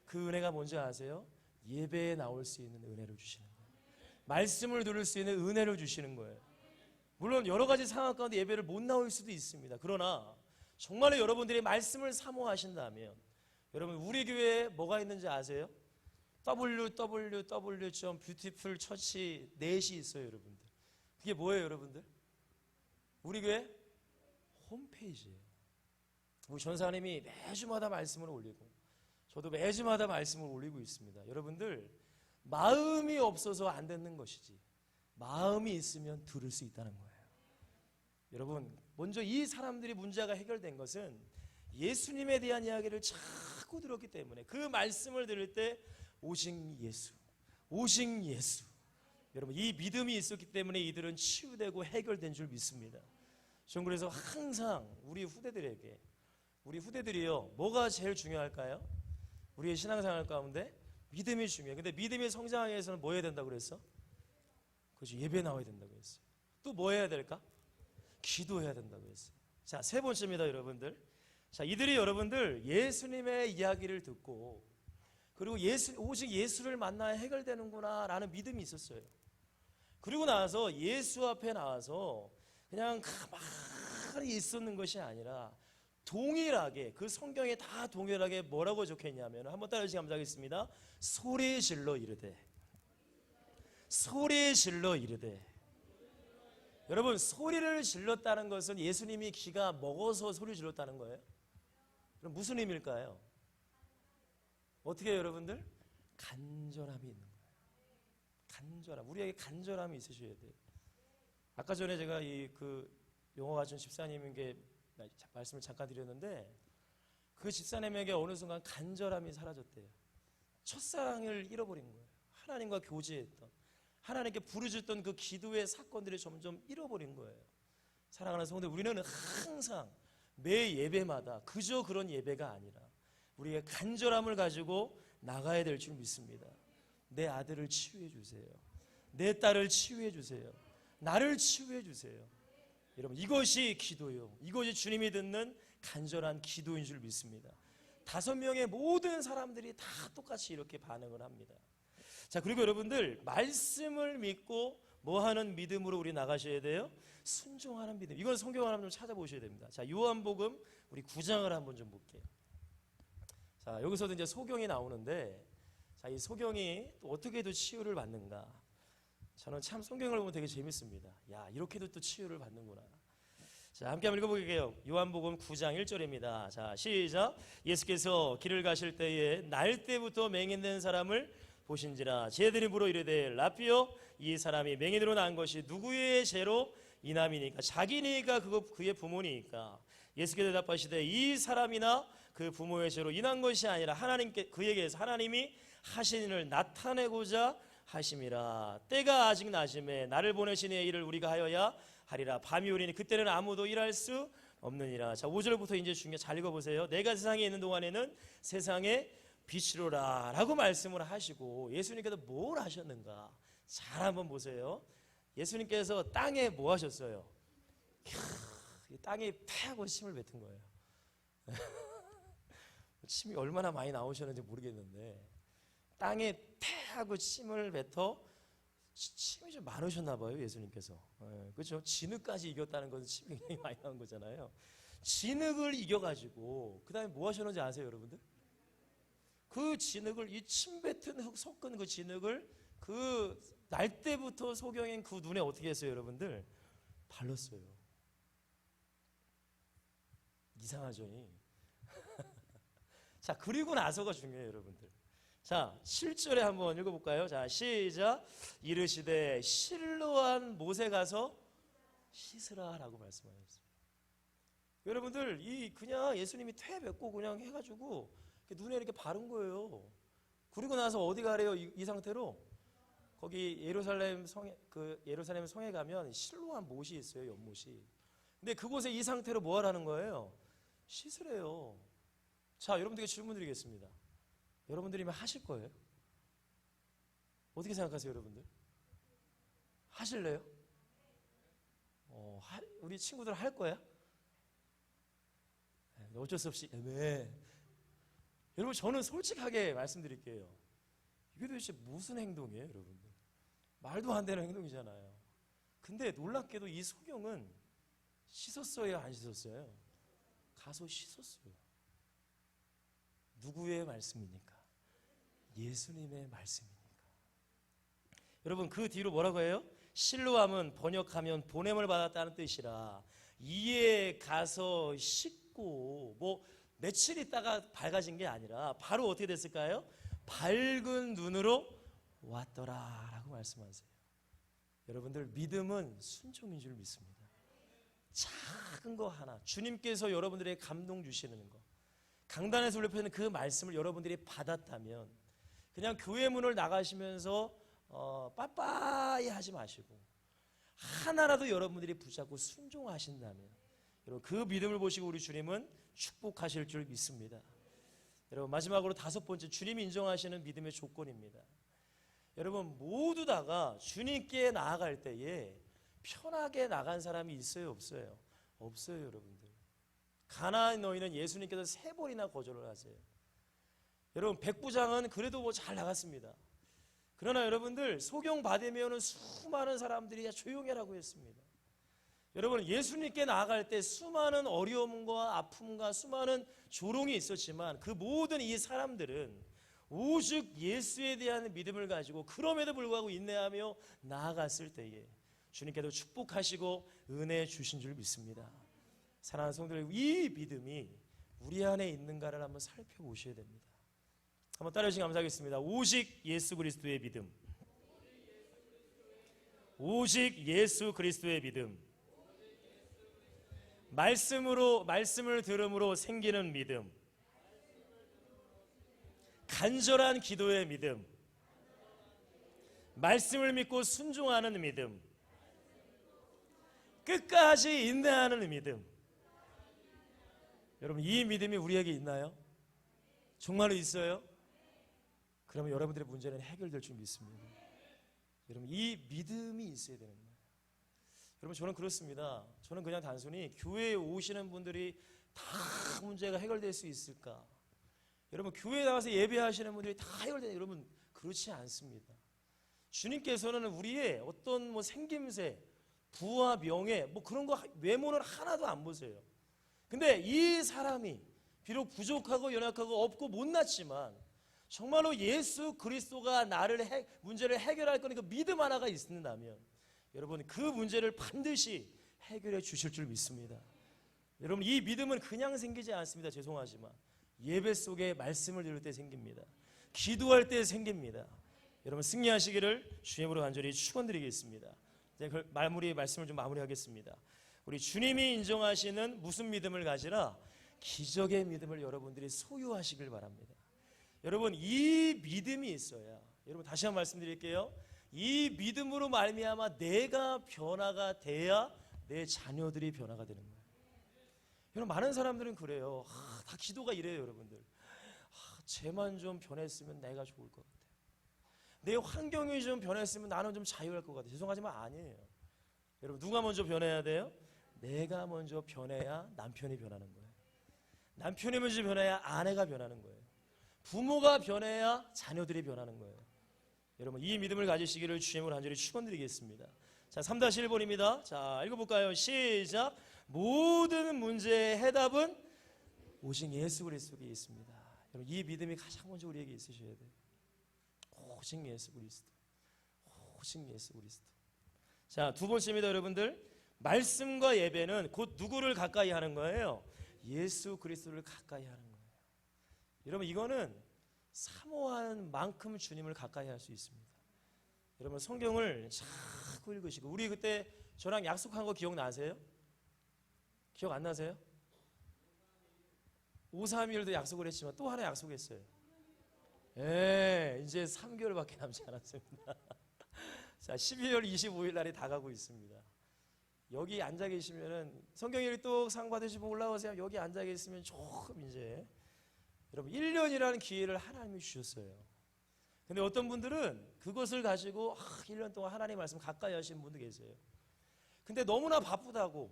그 은혜가 뭔지 아세요? 예배에 나올 수 있는 은혜를 주시는 거예요. 말씀을 들을 수 있는 은혜를 주시는 거예요. 물론 여러 가지 상황 가운데 예배를 못 나올 수도 있습니다. 그러나 정말로 여러분들이 말씀을 사모하신다면 여러분 우리 교회에 뭐가 있는지 아세요? www.beautifulchurch.net이 있어요. 여러분들 그게 뭐예요? 여러분들 우리 교회 홈페이지예요. 우리 전사님이 매주마다 말씀을 올리고 저도 매주마다 말씀을 올리고 있습니다. 여러분들 마음이 없어서 안 듣는 것이지 마음이 있으면 들을 수 있다는 거예요. 여러분 먼저 이 사람들이 문제가 해결된 것은 예수님에 대한 이야기를 자꾸 들었기 때문에 그 말씀을 들을 때 오직 예수, 오직 예수. 여러분 이 믿음이 있었기 때문에 이들은 치유되고 해결된 줄 믿습니다. 저는 그래서 항상 우리 후대들이요 뭐가 제일 중요할까요? 우리의 신앙생활 가운데 믿음이 중요해요. 근데 믿음이 성장하기 위해서는 뭐 해야 된다고 그랬어? 그렇죠. 예배 나와야 된다고 했어요. 또 뭐 해야 될까? 기도해야 된다고 했어요. 자, 3번째입니다, 여러분들. 자, 이들이 여러분들 예수님의 이야기를 듣고 그리고 오직 예수를 만나야 해결되는구나 라는 믿음이 있었어요. 그리고 나서 예수 앞에 나와서 그냥 가만히 있었는 것이 아니라 동일하게 그 성경에 다 동일하게 뭐라고 적혀있냐면 한번 따라주시기 감사하겠습니다. 소리 질러 이르되, 소리 질러 이르되. 여러분, 소리를 질렀다는 것은 예수님이 귀가 먹어서 소리 질렀다는 거예요? 그럼 무슨 의미일까요? 어떻게 해요, 여러분들? 간절함이 있는 거예요. 간절함. 우리에게 간절함이 있으셔야 돼요. 아까 전에 제가 그 영어 가르치는 집사님에게 말씀을 잠깐 드렸는데, 그 집사님에게 어느 순간 간절함이 사라졌대요. 첫사랑을 잃어버린 거예요. 하나님과 교제했던, 하나님께 부르짖던 그 기도의 사건들이 점점 잃어버린 거예요. 사랑하는 성도들, 우리는 항상 매 예배마다 그저 그런 예배가 아니라 우리의 간절함을 가지고 나가야 될 줄 믿습니다. 내 아들을 치유해 주세요. 내 딸을 치유해 주세요. 나를 치유해 주세요. 여러분, 이것이 기도요. 이것이 주님이 듣는 간절한 기도인 줄 믿습니다. 5명의 모든 사람들이 다 똑같이 이렇게 반응을 합니다. 자, 그리고 여러분들, 말씀을 믿고 뭐하는 믿음으로 우리 나가셔야 돼요? 순종하는 믿음. 이건 성경을 한번 좀 찾아보셔야 됩니다. 자, 요한복음 우리 9장을 한번 좀 볼게요. 자, 여기서도 이제 소경이 나오는데, 자, 이 소경이 또 어떻게도 치유를 받는가? 저는 참 성경을 보면 되게 재밌습니다. 야, 이렇게도 또 치유를 받는구나. 자, 함께 한번 읽어볼게요. 요한복음 9장 1절입니다. 자, 시작. 예수께서 길을 가실 때에 날 때부터 맹인된 사람을 보신지라. 제들이 물어 이르되 라피여, 이 사람이 맹인으로 난 것이 누구의 죄로 인함이니까? 자기니까 그의 부모니까? 예수께서 대답하시되 이 사람이나 그 부모의 죄로 인한 것이 아니라 하나님께, 그에게서 하나님이 하신 일을 나타내고자 하심이라. 때가 아직 낮음에 나를 보내신 이의 일을 우리가 하여야 하리라. 밤이 오리니 그때는 아무도 일할 수 없느니라. 자, 5절부터 이제 중요해. 잘 읽어보세요. 내가 세상에 있는 동안에는 세상의 빛이로라 라고 말씀을 하시고, 예수님께서 뭘 하셨는가? 잘 한번 보세요. 예수님께서 땅에 뭐 하셨어요? 이 땅에 패하고 침을 뱉은 거예요. 침이 얼마나 많이 나오셨는지 모르겠는데, 땅에 패하고 침을 뱉어 침이 좀 많으셨나 봐요, 예수님께서. 그렇죠? 진흙까지 이겼다는 것은 침이 굉장히 많이 나온 거잖아요. 진흙을 이겨가지고 그 다음에 뭐 하셨는지 아세요, 여러분들? 그 진흙을, 이 침 뱉은 흙 섞은 그 진흙을 그 날 때부터 소경인 그 눈에 어떻게 했어요, 여러분들? 발랐어요. 이상하죠? 자, 그리고 나서가 중요해요, 여러분들. 자, 7절에 한번 읽어볼까요? 자, 시작. 이르시되 실로한 못에 가서 씻으라 라고 말씀하셨어요. 여러분들, 그냥 예수님이 퇴 뱉고 그냥 해가지고 눈에 이렇게 바른 거예요. 그리고 나서 어디 가래요? 이 상태로? 거기 예루살렘 성에 가면 실로한 못이 있어요, 연못이. 근데 그곳에 이 상태로 뭐 하라는 거예요? 씻으래요. 자, 여러분들에게 질문 드리겠습니다. 여러분들이면 하실 거예요? 어떻게 생각하세요, 여러분들? 하실래요? 우리 친구들 할 거야? 어쩔 수 없이. 네. 여러분, 저는 솔직하게 말씀드릴게요. 이게 도대체 무슨 행동이에요, 여러분들? 말도 안 되는 행동이잖아요. 근데 놀랍게도 이 소경은 씻었어요, 안 씻었어요? 가서 씻었어요. 누구의 말씀입니까? 예수님의 말씀입니까? 여러분, 그 뒤로 뭐라고 해요? 실로함은 번역하면 보냄을 받았다는 뜻이라. 이에 가서 씻고, 뭐 며칠 있다가 밝아진 게 아니라 바로 어떻게 됐을까요? 밝은 눈으로 왔더라 라고 말씀하세요. 여러분들, 믿음은 순종인 줄 믿습니다. 작은 거 하나, 주님께서 여러분들에게 감동 주시는 거, 강단에서 올려펴는 그 말씀을 여러분들이 받았다면 그냥 교회 문을 나가시면서 빠빠이 하지 마시고 하나라도 여러분들이 붙잡고 순종하신다면, 여러분, 그 믿음을 보시고 우리 주님은 축복하실 줄 믿습니다. 여러분, 마지막으로 5번째, 주님이 인정하시는 믿음의 조건입니다. 여러분, 모두 다가 주님께 나아갈 때에 편하게 나간 사람이 있어요, 없어요? 없어요, 여러분들. 가나안 너희는 예수님께서 3번이나 거절을 하세요. 여러분, 백부장은 그래도 뭐 잘 나갔습니다. 그러나 여러분들, 소경 받으면 수많은 사람들이 조용히 하라고 했습니다. 여러분, 예수님께 나아갈 때 수많은 어려움과 아픔과 수많은 조롱이 있었지만 그 모든 이 사람들은 오직 예수에 대한 믿음을 가지고 그럼에도 불구하고 인내하며 나아갔을 때에 주님께도 축복하시고 은혜 주신 줄 믿습니다. 사랑하는 성도들, 이 믿음이 우리 안에 있는가를 한번 살펴보셔야 됩니다. 한번 따라해주시면 감사하겠습니다. 오직 예수 그리스도의 믿음. 오직 예수 그리스도의 믿음. 말씀을 들음으로 생기는 믿음. 간절한 기도의 믿음. 말씀을 믿고 순종하는 믿음. 끝까지 인내하는 믿음. 여러분, 이 믿음이 우리에게 있나요? 정말로 있어요? 그러면 여러분들의 문제는 해결될 줄 믿습니다. 여러분, 이 믿음이 있어야 되는 거예요. 여러분, 저는 그렇습니다. 저는 그냥 단순히 교회에 오시는 분들이 다 문제가 해결될 수 있을까? 여러분, 교회에 나가서 예배하시는 분들이 다 해결되는, 여러분, 그렇지 않습니다. 주님께서는 우리의 어떤 생김새, 부와 명예, 그런 거 외모는 하나도 안 보세요. 근데 이 사람이 비록 부족하고 연약하고 없고 못났지만 정말로 예수 그리스도가 문제를 해결할 거니까 믿음 하나가 있는다면 여러분, 그 문제를 반드시 해결해 주실 줄 믿습니다. 여러분, 이 믿음은 그냥 생기지 않습니다. 죄송하지만 예배 속에 말씀을 들을 때 생깁니다. 기도할 때 생깁니다. 여러분, 승리하시기를 주님으로 간절히 축원드리겠습니다. 말씀을 좀 마무리하겠습니다. 우리 주님이 인정하시는 무슨 믿음을 가지라? 기적의 믿음을 여러분들이 소유하시길 바랍니다. 여러분, 이 믿음이 있어야, 여러분 다시 한번 말씀드릴게요. 이 믿음으로 말미암아 내가 변화가 돼야 내 자녀들이 변화가 되는 거예요. 여러분, 많은 사람들은 그래요. 다 기도가 이래요. 여러분들, 쟤만 좀 변했으면 내가 좋을 것 같아요. 내 환경이 좀 변했으면 나는 좀 자유할 것 같아요. 죄송하지만 아니에요. 여러분, 누가 먼저 변해야 돼요? 내가 먼저 변해야 남편이 변하는 거예요. 남편이 먼저 변해야 아내가 변하는 거예요. 부모가 변해야 자녀들이 변하는 거예요. 여러분, 이 믿음을 가지시기를 주님으로 간절히 축원드리겠습니다. 자, 3-1번입니다. 자, 읽어볼까요? 시작. 모든 문제의 해답은 오직 예수 그리스도에 있습니다. 여러분, 이 믿음이 가장 먼저 우리에게 있으셔야 돼요. 오직 예수 그리스도. 오직 예수 그리스도. 자, 두 번째입니다. 여러분들, 말씀과 예배는 곧 누구를 가까이 하는 거예요? 예수 그리스도를 가까이 하는 거예요. 여러분, 이거는 사모하는 만큼 주님을 가까이 할 수 있습니다. 여러분, 성경을 자꾸 읽으시고, 우리 그때 저랑 약속한 거 기억나세요? 기억 안 나세요? 5-3일도 약속을 했지만 또 하나 약속했어요. 이제 3개월밖에 남지 않았습니다. 자, 12월 25일 날이 다가고 있습니다. 여기 앉아 계시면은 성경일이 또 상 받으시고 올라오세요. 여기 앉아 계시면 조금 이제 여러분 1년이라는 기회를 하나님이 주셨어요. 근데 어떤 분들은 그것을 가지고 1년 동안 하나님 말씀 가까이 하시는 분도 계세요. 근데 너무나 바쁘다고,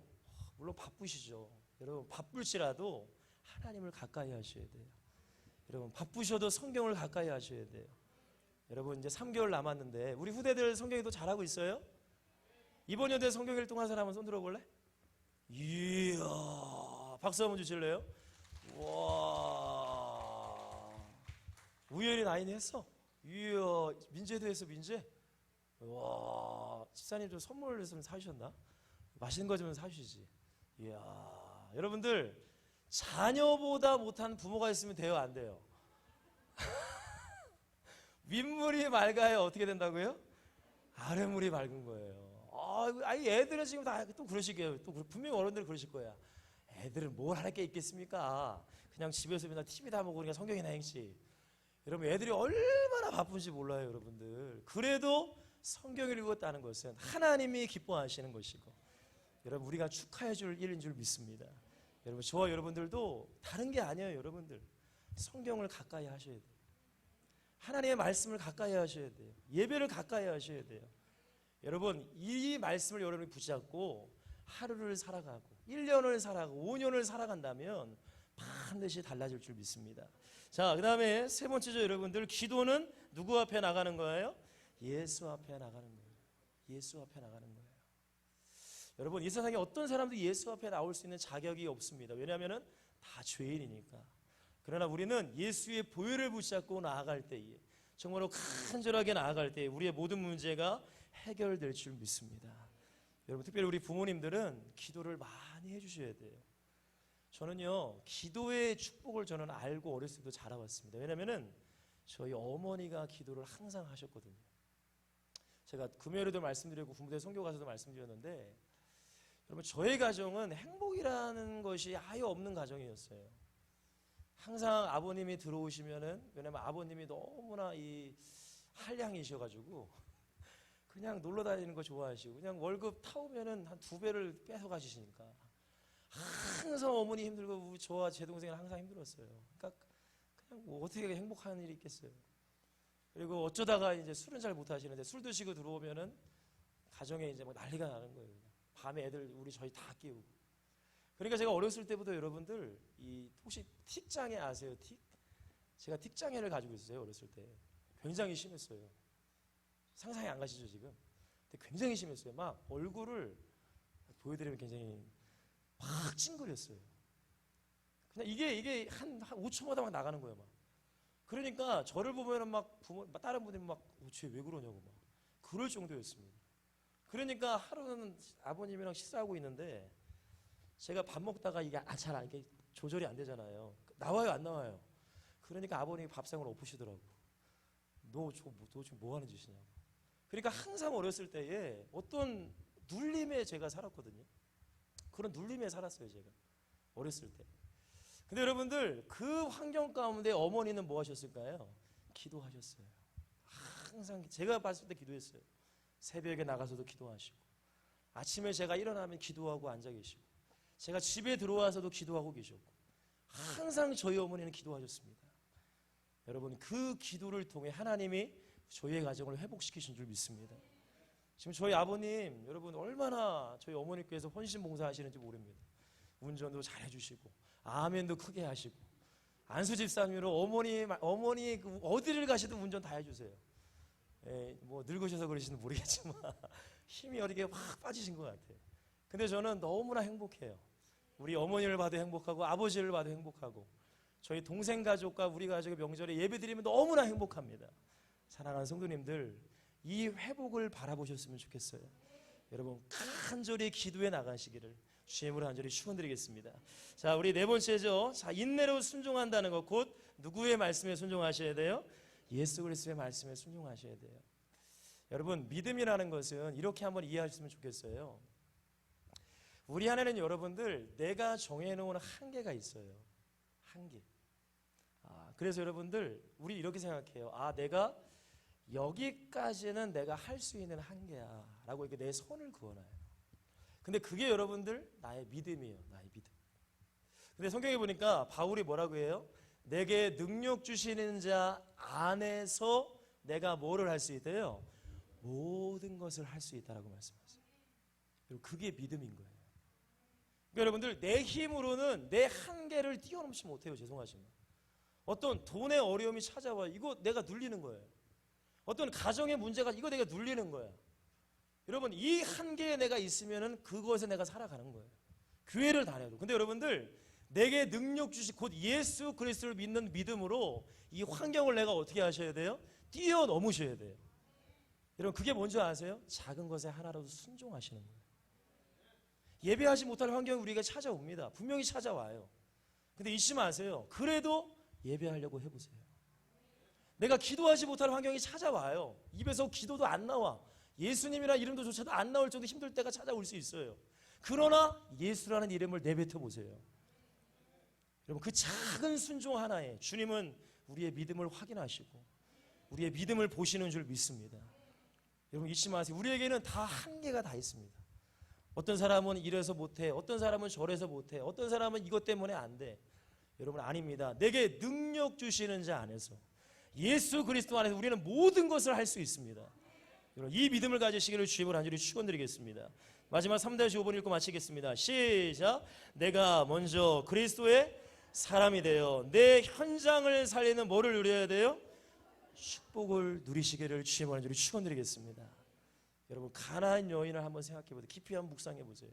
물론 바쁘시죠. 여러분, 바쁠지라도 하나님을 가까이 하셔야 돼요. 여러분, 바쁘셔도 성경을 가까이 하셔야 돼요. 여러분, 이제 3개월 남았는데 우리 후대들 성경에도 잘하고 있어요? 이번 연도에 성경 일동한 사람 한번 손 들어볼래? 이야, 박수 한번 주실래요? 와, 우연히 나이는 했어. 이야, 민재도 했어. 민재. 와, 집사님 좀 선물 좀 사주셨나? 맛있는 거 좀 사주시지. 이야, 여러분들, 자녀보다 못한 부모가 있으면 돼요, 안 돼요? 윗물이 맑아야 어떻게 된다고요? 아랫물이 맑은 거예요. 아니, 애들은 지금 다 또 그러시게요. 또 분명히 어른들은 그러실 거야. 애들은 뭘 할 게 있겠습니까? 그냥 집에서 맨날 TV 다 보고 그러니까 성경이나 행시. 여러분, 애들이 얼마나 바쁜지 몰라요, 여러분들. 그래도 성경을 읽었다는 것은 하나님이 기뻐하시는 것이고, 여러분, 우리가 축하해 줄 일인 줄 믿습니다. 여러분, 저와 여러분들도 다른 게 아니에요. 여러분들, 성경을 가까이 하셔야 돼요. 하나님의 말씀을 가까이 하셔야 돼요. 예배를 가까이 하셔야 돼요. 여러분, 이 말씀을 여러분이 붙잡고 하루를 살아가고 1년을 살아가고 5년을 살아간다면 반드시 달라질 줄 믿습니다. 자, 그 다음에 세 번째죠. 여러분들, 기도는 누구 앞에 나가는 거예요? 예수 앞에 나가는 거예요. 예수 앞에 나가는 거예요. 여러분, 이 세상에 어떤 사람도 예수 앞에 나올 수 있는 자격이 없습니다. 왜냐하면 다 죄인이니까. 그러나 우리는 예수의 보혈을 붙잡고 나아갈 때에, 정말로 간절하게 나아갈 때에 우리의 모든 문제가 해결될 줄 믿습니다. 여러분, 특별히 우리 부모님들은 기도를 많이 해주셔야 돼요. 저는요, 기도의 축복을 저는 알고 어렸을 때도 자라왔습니다. 왜냐하면 저희 어머니가 기도를 항상 하셨거든요. 제가 금요일에도 말씀드렸고 군부대 선교 가서도 말씀드렸는데, 여러분, 저희 가정은 행복이라는 것이 아예 없는 가정이었어요. 항상 아버님이 들어오시면은, 왜냐면 아버님이 너무나 이 한량이셔가지고 그냥 놀러 다니는 거 좋아하시고, 그냥 월급 타오면은 한 2배를 뺏어 가시니까 항상 어머니 힘들고 저와 제 동생은 항상 힘들었어요. 그러니까 그냥 뭐 어떻게 행복한 일이 있겠어요. 그리고 어쩌다가 이제 술은 잘 못 하시는데 술 드시고 들어오면은 가정에 이제 막 난리가 나는 거예요. 밤에 애들 저희 다 깨우고. 그러니까 제가 어렸을 때부터 여러분들 혹시 틱장애 아세요? 제가 틱장애를 가지고 있었어요. 어렸을 때 굉장히 심했어요. 상상이 안 가시죠 지금? 근데 굉장히 심했어요. 막 얼굴을 보여드리면 굉장히 막 찡그렸어요. 그냥 이게 한 5초마다 막 나가는 거예요. 막. 그러니까 저를 보면은 막 다른 분들이 막 쟤 왜 그러냐고 막 그럴 정도였습니다. 그러니까 하루는 아버님이랑 식사하고 있는데 제가 밥 먹다가 이게 이게 조절이 안 되잖아요. 나와요, 안 나와요? 그러니까 아버님이 밥상을 엎으시더라고. 너 지금 뭐 하는 짓이냐고. 그러니까 항상 어렸을 때에 어떤 눌림에 제가 살았거든요. 그런 눌림에 살았어요, 제가. 어렸을 때. 근데 여러분들, 그 환경 가운데 어머니는 뭐 하셨을까요? 기도하셨어요. 항상 제가 봤을 때 기도했어요. 새벽에 나가서도 기도하시고, 아침에 제가 일어나면 기도하고 앉아 계시고, 제가 집에 들어와서도 기도하고 계셨고, 항상 저희 어머니는 기도하셨습니다. 여러분, 그 기도를 통해 하나님이 저희의 가정을 회복시키신 줄 믿습니다. 지금 저희 아버님, 여러분 얼마나 저희 어머니께서 헌신 봉사하시는지 모릅니다. 운전도 잘 해주시고, 아멘도 크게 하시고, 안수 집사님으로 어머니 어디를 가시든 운전 다 해주세요. 뭐 늙으셔서 그러시는 모르겠지만 힘이 어리게 확 빠지신 것 같아요. 근데 저는 너무나 행복해요. 우리 어머니를 봐도 행복하고, 아버지를 봐도 행복하고, 저희 동생 가족과 우리 가족의 명절에 예배드리면 너무나 행복합니다. 사랑하는 성도님들, 이 회복을 바라보셨으면 좋겠어요. 여러분, 간절히 기도해 나가시기를 주님으로 간절히 축원드리겠습니다. 자, 우리 네 번째죠. 자, 인내로 순종한다는 것, 곧 누구의 말씀에 순종하셔야 돼요? 예수 그리스도의 말씀에 순종하셔야 돼요. 여러분, 믿음이라는 것은 이렇게 한번 이해하셨으면 좋겠어요. 우리 안에는 여러분들 내가 정해놓은 한계가 있어요. 한계. 그래서 여러분들, 우리 이렇게 생각해요. 내가 여기까지는 내가 할 수 있는 한계야 라고 이렇게 내 선을 그어놔요. 근데 그게 여러분들 나의 믿음이에요. 나의 믿음. 근데 성경에 보니까 바울이 뭐라고 해요? 내게 능력 주시는 자 안에서 내가 뭐를 할 수 있대요? 모든 것을 할 수 있다라고 말씀하세요. 그게 믿음인 거예요. 그러니까 여러분들, 내 힘으로는 내 한계를 뛰어넘지 못해요. 죄송하지만 어떤 돈의 어려움이 찾아와, 이거 내가 눌리는 거예요. 어떤 가정의 문제가, 이거 내가 눌리는 거야. 여러분, 이 한계에 내가 있으면은 그것에 내가 살아가는 거예요. 교회를 다녀도. 근데 여러분들, 내게 능력 주시 곧 예수 그리스도를 믿는 믿음으로 이 환경을 내가 어떻게 하셔야 돼요? 뛰어넘으셔야 돼요. 여러분, 그게 뭔지 아세요? 작은 것에 하나라도 순종하시는 거예요. 예배하지 못할 환경이 우리에게 찾아옵니다. 분명히 찾아와요. 근데 잊지 마세요. 그래도 예배하려고 해보세요. 내가 기도하지 못할 환경이 찾아와요. 입에서 기도도 안 나와. 예수님이라는 이름도 조차도 안 나올 정도 힘들 때가 찾아올 수 있어요. 그러나 예수라는 이름을 내뱉어 보세요. 여러분, 그 작은 순종 하나에 주님은 우리의 믿음을 확인하시고 우리의 믿음을 보시는 줄 믿습니다. 여러분, 잊지 마세요. 우리에게는 다 한계가 다 있습니다. 어떤 사람은 이래서 못해, 어떤 사람은 저래서 못해, 어떤 사람은 이것 때문에 안 돼. 여러분, 아닙니다. 내게 능력 주시는 자 안에서, 예수 그리스도 안에서 우리는 모든 것을 할 수 있습니다. 여러분, 이 믿음을 가지시기를 주님을 간절히 축원드리겠습니다. 마지막 3-5번 읽고 마치겠습니다. 시작. 내가 먼저 그리스도의 사람이 되어 내 현장을 살리는 뭐를 누려야 돼요? 축복을 누리시기를 주님을 간절히 축원드리겠습니다. 여러분 가나안 여인을 한번 생각해 보세요. 깊이 한번 묵상해 보세요.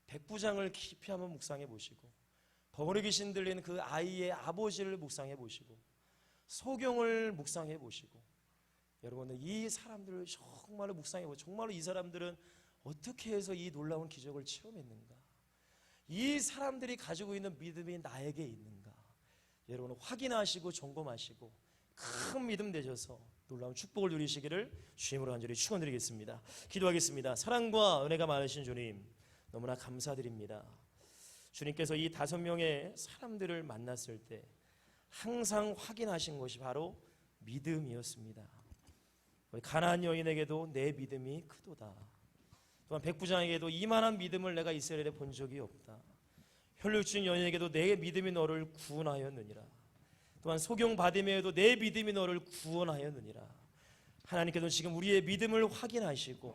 백부장을 깊이 한번 묵상해 보시고, 버거리 귀신 들린 그 아이의 아버지를 묵상해 보시고, 소경을 묵상해 보시고, 여러분 이 사람들을 정말로 묵상해 보세요. 정말로 이 사람들은 어떻게 해서 이 놀라운 기적을 체험했는가? 이 사람들이 가지고 있는 믿음이 나에게 있는가? 여러분 확인하시고 점검하시고 큰 믿음 되셔서 놀라운 축복을 누리시기를 주님으로 간절히 축원드리겠습니다. 기도하겠습니다. 사랑과 은혜가 많으신 주님, 너무나 감사드립니다. 주님께서 이 5명의 사람들을 만났을 때 항상 확인하신 것이 바로 믿음이었습니다. 가나안 여인에게도 내 믿음이 크도다. 또한 백부장에게도 이만한 믿음을 내가 이스라엘에 본 적이 없다. 혈루증 여인에게도 내 믿음이 너를 구원하였느니라. 또한 소경 바디메에도 내 믿음이 너를 구원하였느니라. 하나님께서 지금 우리의 믿음을 확인하시고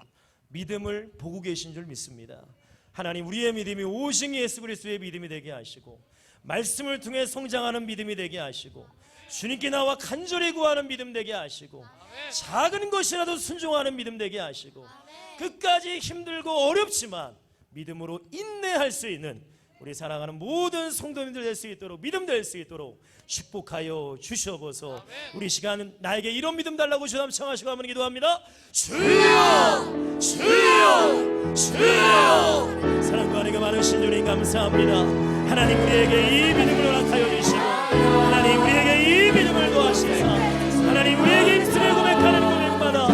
믿음을 보고 계신 줄 믿습니다. 하나님, 우리의 믿음이 오직 예수 그리스도의 믿음이 되게 하시고, 말씀을 통해 성장하는 믿음이 되게 하시고, 주님께 나와 간절히 구하는 믿음 되게 하시고, 작은 것이라도 순종하는 믿음 되게 하시고, 끝까지 힘들고 어렵지만 믿음으로 인내할 수 있는 우리 사랑하는 모든 성도님들 될 수 있도록, 믿음 될 수 있도록 축복하여 주시옵소서. 우리 시간 나에게 이런 믿음 달라고 주님 청하시고 한번 기도합니다. 주여, 주여, 주여. 사랑과 은혜가 많으신 주님 감사합니다. 하나님, 우리에게 이 믿음을 허락하여 주시고, 하나님 우리에게 이 믿음을 더하시사, 하나님 우리에게 입술에 고백하는 고백마다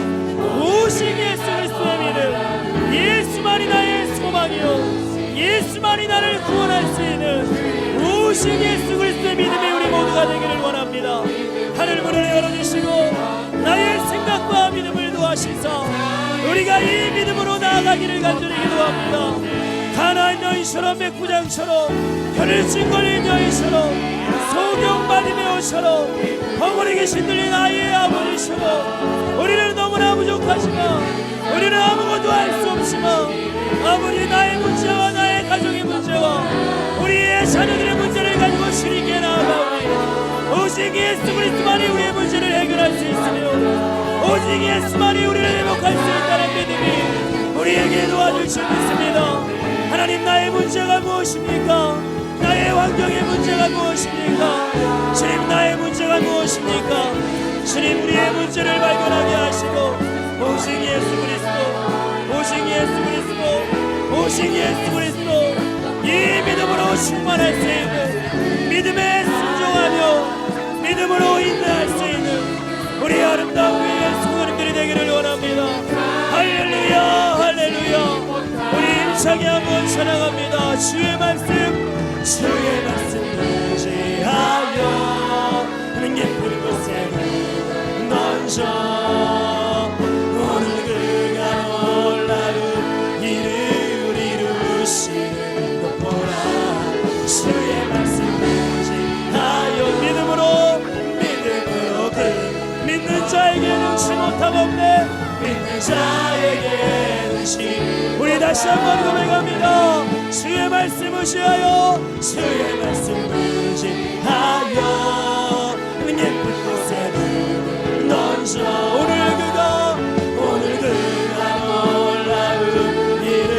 오직 예수 그리스도의 믿음, 예수만이 나의 소망이요 예수만이 나를 구원할 수 있는 오직 예수 그리스도의 믿음이 우리 모두가 되기를 원합니다. 하늘 문을 열어주시고 나의 생각과 믿음을 도와주시사 우리가 이 믿음으로 나아가기를 간절히 기도합니다. 가나안 여인처럼, 백부장처럼, 혈루증 걸린 여인처럼, 소경 바디메오처럼, 벙어리 귀신 들린 아이의 아버지처럼, 우리는 너무나 부족하지만, 우리는 아무것도 할 수 없지만, 아무리 나의 문제와 나의 가정의 문제와 우리의 자녀들의 문제를 가지고 주님께 나아가오니 오직 예수 그리스도만이 우리의 문제를 해결할 수 있으며, 오직 예수만이 우리를 회복할 수 있다는 믿음이 우리에게 도와줄 줄 믿습니다. 하나님, 나의 문제가 무엇입니까? 나의 환경의 문제가 무엇입니까? 주님, 나의 문제가 무엇입니까? 주님, 우리의 문제를 발견하게 하시고 오직 예수 그리스도, 오직 예수 그리스도, 오직 예수 그리스도, 이 믿음으로 충만할 수 있는, 믿음에 순종하며 믿음으로 인내할 수 있는 우리 아름다운 위의 성도님들이 되기를 원합니다. 할렐루야, 할렐루야. 우리 힘차게 한번 찬양합니다. 주의 말씀, 주의 말씀 의지하여 깊은 곳에 던져 오늘 그가 놀라운 일을 이루시는 것 보라. 주의 말씀 의지하여 믿음으로 그 믿는 자에게 능치 못함 없네. 믿는 자에게 능치. 우리 다시 한번 고백합니다. 주의 말씀 의지하여, 주의 말씀 의지하여 예쁜 곳에 던져 오늘 그가 놀라운 일을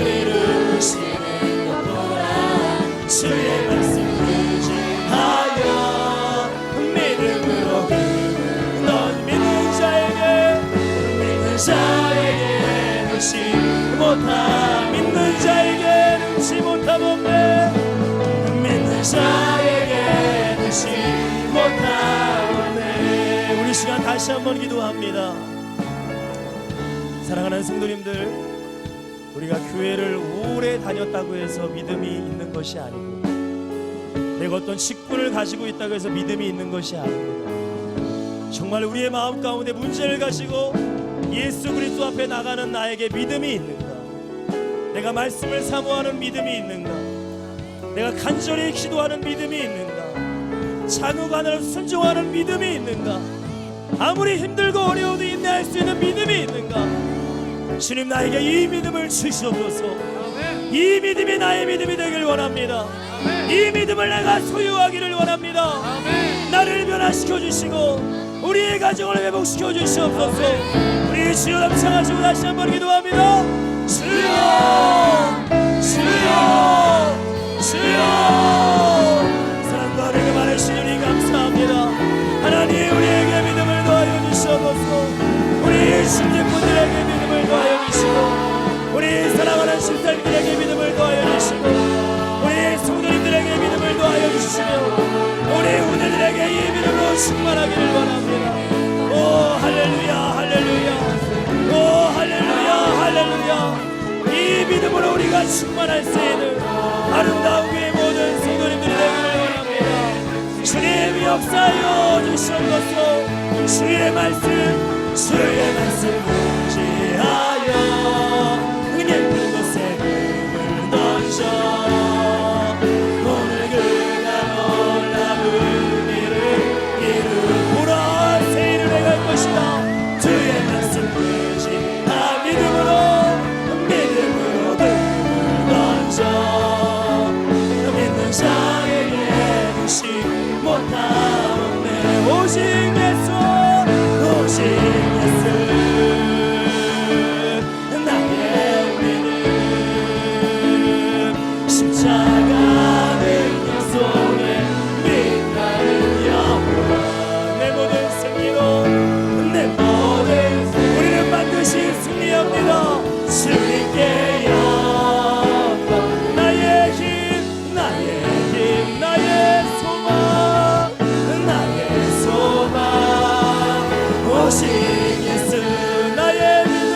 이루시는 것 보라. 주의 말씀 의지하여 믿음으로 넌 믿는 자에게 능치 못함, 믿는 자에게 능치 못함 없네. 믿는 자에게 능치 못함 없네. 우리 시간 다시 한번 기도합니다. 사랑하는 성도님들, 우리가 교회를 오래 다녔다고 해서 믿음이 있는 것이 아니고, 내가 어떤 직분을 가지고 있다고 해서 믿음이 있는 것이 아닙니다. 정말 우리의 마음 가운데 문제를 가지고 예수 그리스도 앞에 나가는 나에게 믿음이 있는가? 내가 말씀을 사모하는 믿음이 있는가? 내가 간절히 기도하는 믿음이 있는가? 장우간을 순종하는 믿음이 있는가? 아무리 힘들고 어려워도 인내할 수 있는 믿음이 있는가? 주님, 나에게 이 믿음을 주시옵소서. 이 믿음이 나의 믿음이 되길 원합니다. 이 믿음을 내가 소유하기를 원합니다. 나를 변화시켜 주시고 우리의 가정을 회복시켜 주시옵소서. 우리 주여 감상하시고 다시 한번 기도합니다. 주여 주여 주여. 사랑과 은혜가 많으신 주님 감사합니다. 하나님 우리에게 믿음을 더하여 주시옵소서. 우리 신제분들에게 믿음을 더하여 주시고 우리 사랑하는 신사님들에게 믿음을 더하여 주시고 우리 성도님들에게 믿음을 더하여 주시며 우리 후대들에게 이 믿음으로 충만하기를 원합니다. 오 할렐루야 할렐루야. 오 할렐루야 할렐루야. 이 믿음으로 우리가 충만할 수 있는 아름다운 교회 모든 성도님들이 되기를 원합니다. 주님 역사하여 주시옵소서. 주의 말씀 지하여 은혜 곳에 금을 던져 오늘 그가 놀라운 일을 이루라. 새 일을 행할 것이다. 주의 말씀 지하 믿음으로 금을 던져 믿는 자에게 무시 못하옵네. 오직 예수 오직 예수 나의 믿음 십자가 능력 속에 빛나는 영광 내 모든 승리로 내 모든 우리는 반드시 승리합니다. 주님께 영광 나의 힘 나의 힘 나의 소망 나의 소망 오직 예수 나의 믿음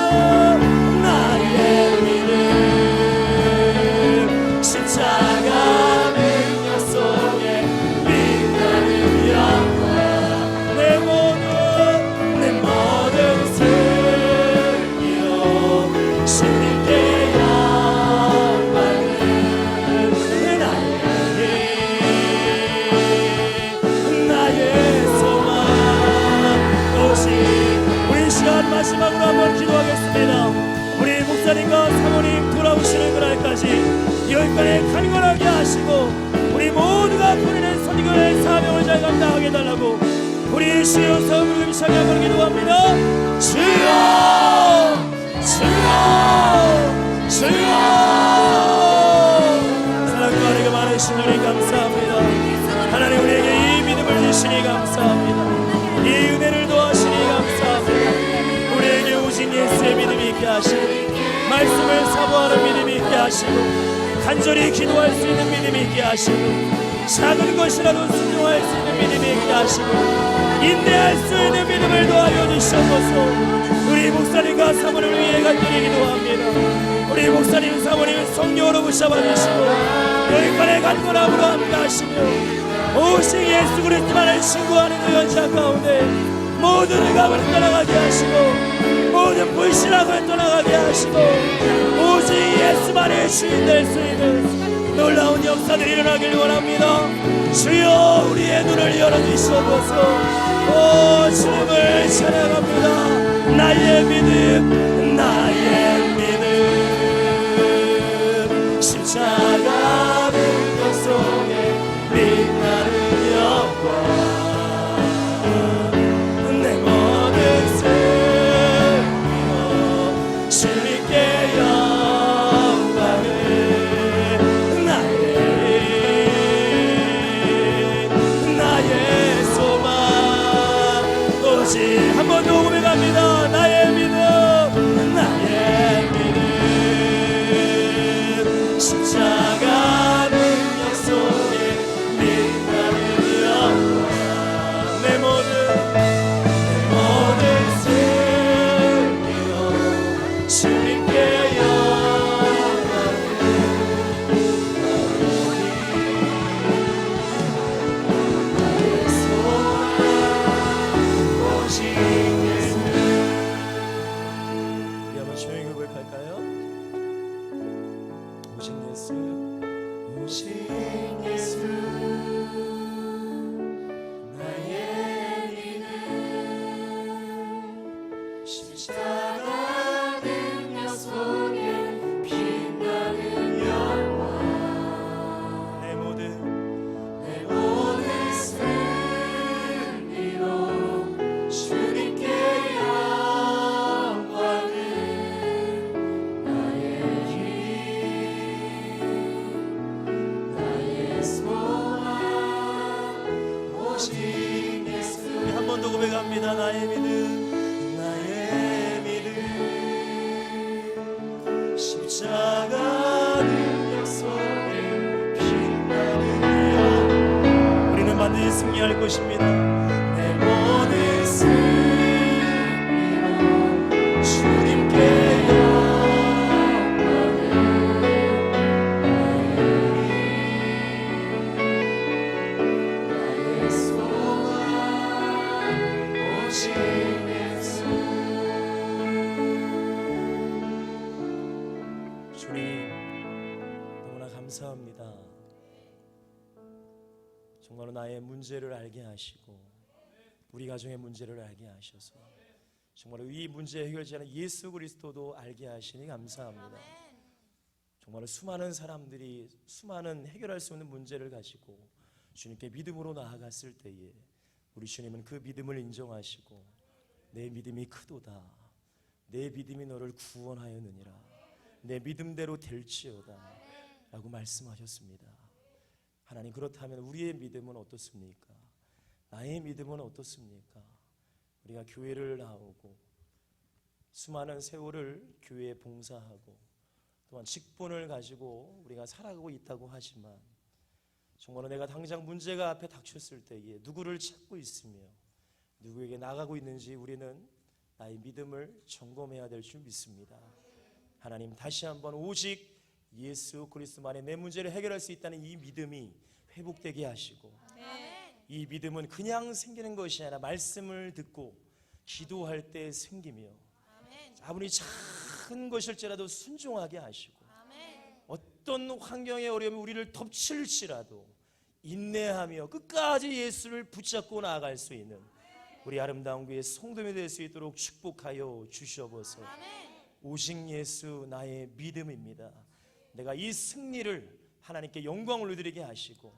나의 믿음 십자가 능력 속에 빛나는 영광 내 모든 승리로 주님께 영광을 나의 힘 나의 소망 오직. 우리 시간 마지막으로 한번 기도하겠습니다. 우리 목사님과 사모님 돌아오시는 그날까지 여기까지 강건하게 하시고 우리 모두가 본인의 선교의 사명을 잘 감당하게 해달라고 우리 주여 성을 음시하게 한번 기도합니다. 주여 주여 주여. 사랑과 은혜가 많으신 주님 감사합니다. 하나님 우리에게 이 믿음을 주시니 감사합니다. 이 은혜를 도와주시니 감사합니다. 우리에게 오직 예수의 믿음이 있게 하시고 말씀을 사모하는 믿음이 있게 하시고 간절히 기도할 수 있는 믿음이 있게 하시고 작은 것이라도 순종할 수 있는 믿음이 있게 하시고 인내할 수 있는 믿음을 도와여 주시옵소서. 우리 목사님과 사모님을 위해 간절히 기도합니다. 우리 목사님 사모님 성령으로 부셔받으시고 여기까지 간절함으로 함께 하시며 오직 예수 그리스도만을 신고하는 그 현장 가운데 모든 의감을 떠나가게 하시고 모든 불신앙을 떠나가게 하시고 오직 예수만의 주인 될 수 있는 놀라운 역사들이 일어나길 원합니다. 주여 우리의 눈을 열어주시옵소서. 오 주님을 찬양합니다. 나의 믿음 나의 믿음 십자가 능력 속에 빛나는 영광 내 모든 승리로 주님께 영광을 나의 소망 오직 한 번 더 고백합니다. 나의 믿음 나의 믿음 십자가 능력 속에 빛나는 영광 내 모든 승리로 주님께 영광을 나의 소망 오직 십자가 능력 속에 빛나는 영 우리는 반드시 승리할 것입니다. 내 모든 승리는 주님께 감사합니다. 정말로 나의 문제를 알게 하시고 우리 가정의 문제를 알게 하셔서 정말로 이 문제 해결자는 예수 그리스도도 알게 하시니 감사합니다. 정말로 수많은 사람들이 수많은 해결할 수 없는 문제를 가지고 주님께 믿음으로 나아갔을 때에 우리 주님은 그 믿음을 인정하시고 내 믿음이 크도다, 내 믿음이 너를 구원하였느니라, 내 믿음대로 될지어다 라고 말씀하셨습니다. 하나님, 그렇다면 우리의 믿음은 어떻습니까? 나의 믿음은 어떻습니까? 우리가 교회를 나오고 수많은 세월을 교회에 봉사하고 또한 직분을 가지고 우리가 살아가고 있다고 하지만 정말로 내가 당장 문제가 앞에 닥쳤을 때에 누구를 찾고 있으며 누구에게 나가고 있는지 우리는 나의 믿음을 점검해야 될 줄 믿습니다. 하나님, 다시 한번 오직 예수 그리스도만에 내 문제를 해결할 수 있다는 이 믿음이 회복되게 하시고 이 믿음은 그냥 생기는 것이 아니라 말씀을 듣고 기도할 때 생기며 아무리 작은 것일지라도 순종하게 하시고 어떤 환경의 어려움이 우리를 덮칠지라도 인내하며 끝까지 예수를 붙잡고 나아갈 수 있는 우리 아름다운 교회의 성도님이 될 수 있도록 축복하여 주시옵소서. 오직 예수 나의 믿음입니다. 내가 이 승리를 하나님께 영광을 누리게 하시고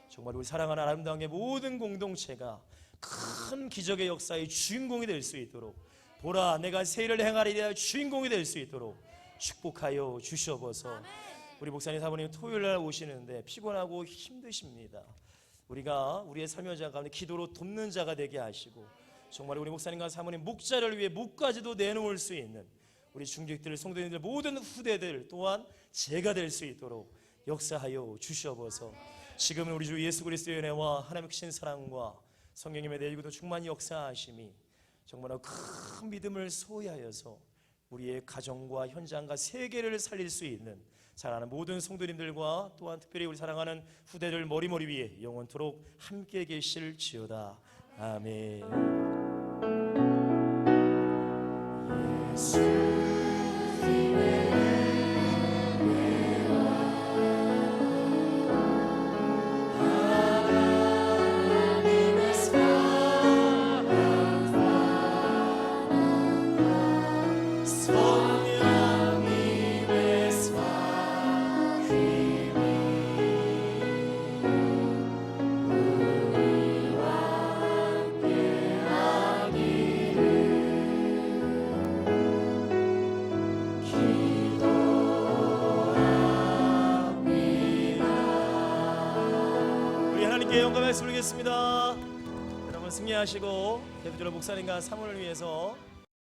정말 우리 사랑하는 아름다운 모든 공동체가 큰 기적의 역사의 주인공이 될 수 있도록 보라 내가 새 일을 행하리라 주인공이 될 수 있도록 축복하여 주시옵소서. 우리 목사님 사모님 토요일날 오시는데 피곤하고 힘드십니다. 우리가 우리의 삶의 자 가운데 기도로 돕는 자가 되게 하시고 정말 우리 목사님과 사모님 목자를 위해 목까지도 내놓을 수 있는 우리 중직들, 성도님들 모든 후대들 또한 제가 될 수 있도록 역사하여 주시옵소서. 지금은 우리 주 예수 그리스도의 은혜와 하나님의 크신 사랑과 성령님의 내리고도 충만히 역사하심이 정말로 큰 믿음을 소유하여서 우리의 가정과 현장과 세계를 살릴 수 있는 사랑하는 모든 성도님들과 또한 특별히 우리 사랑하는 후대들 머리머리 위에 영원토록 함께 계실지어다. 아멘. 예수 영광을 부르겠습니다. 여러분 승리하시고 대표적으로 목사님과 사모를 위해서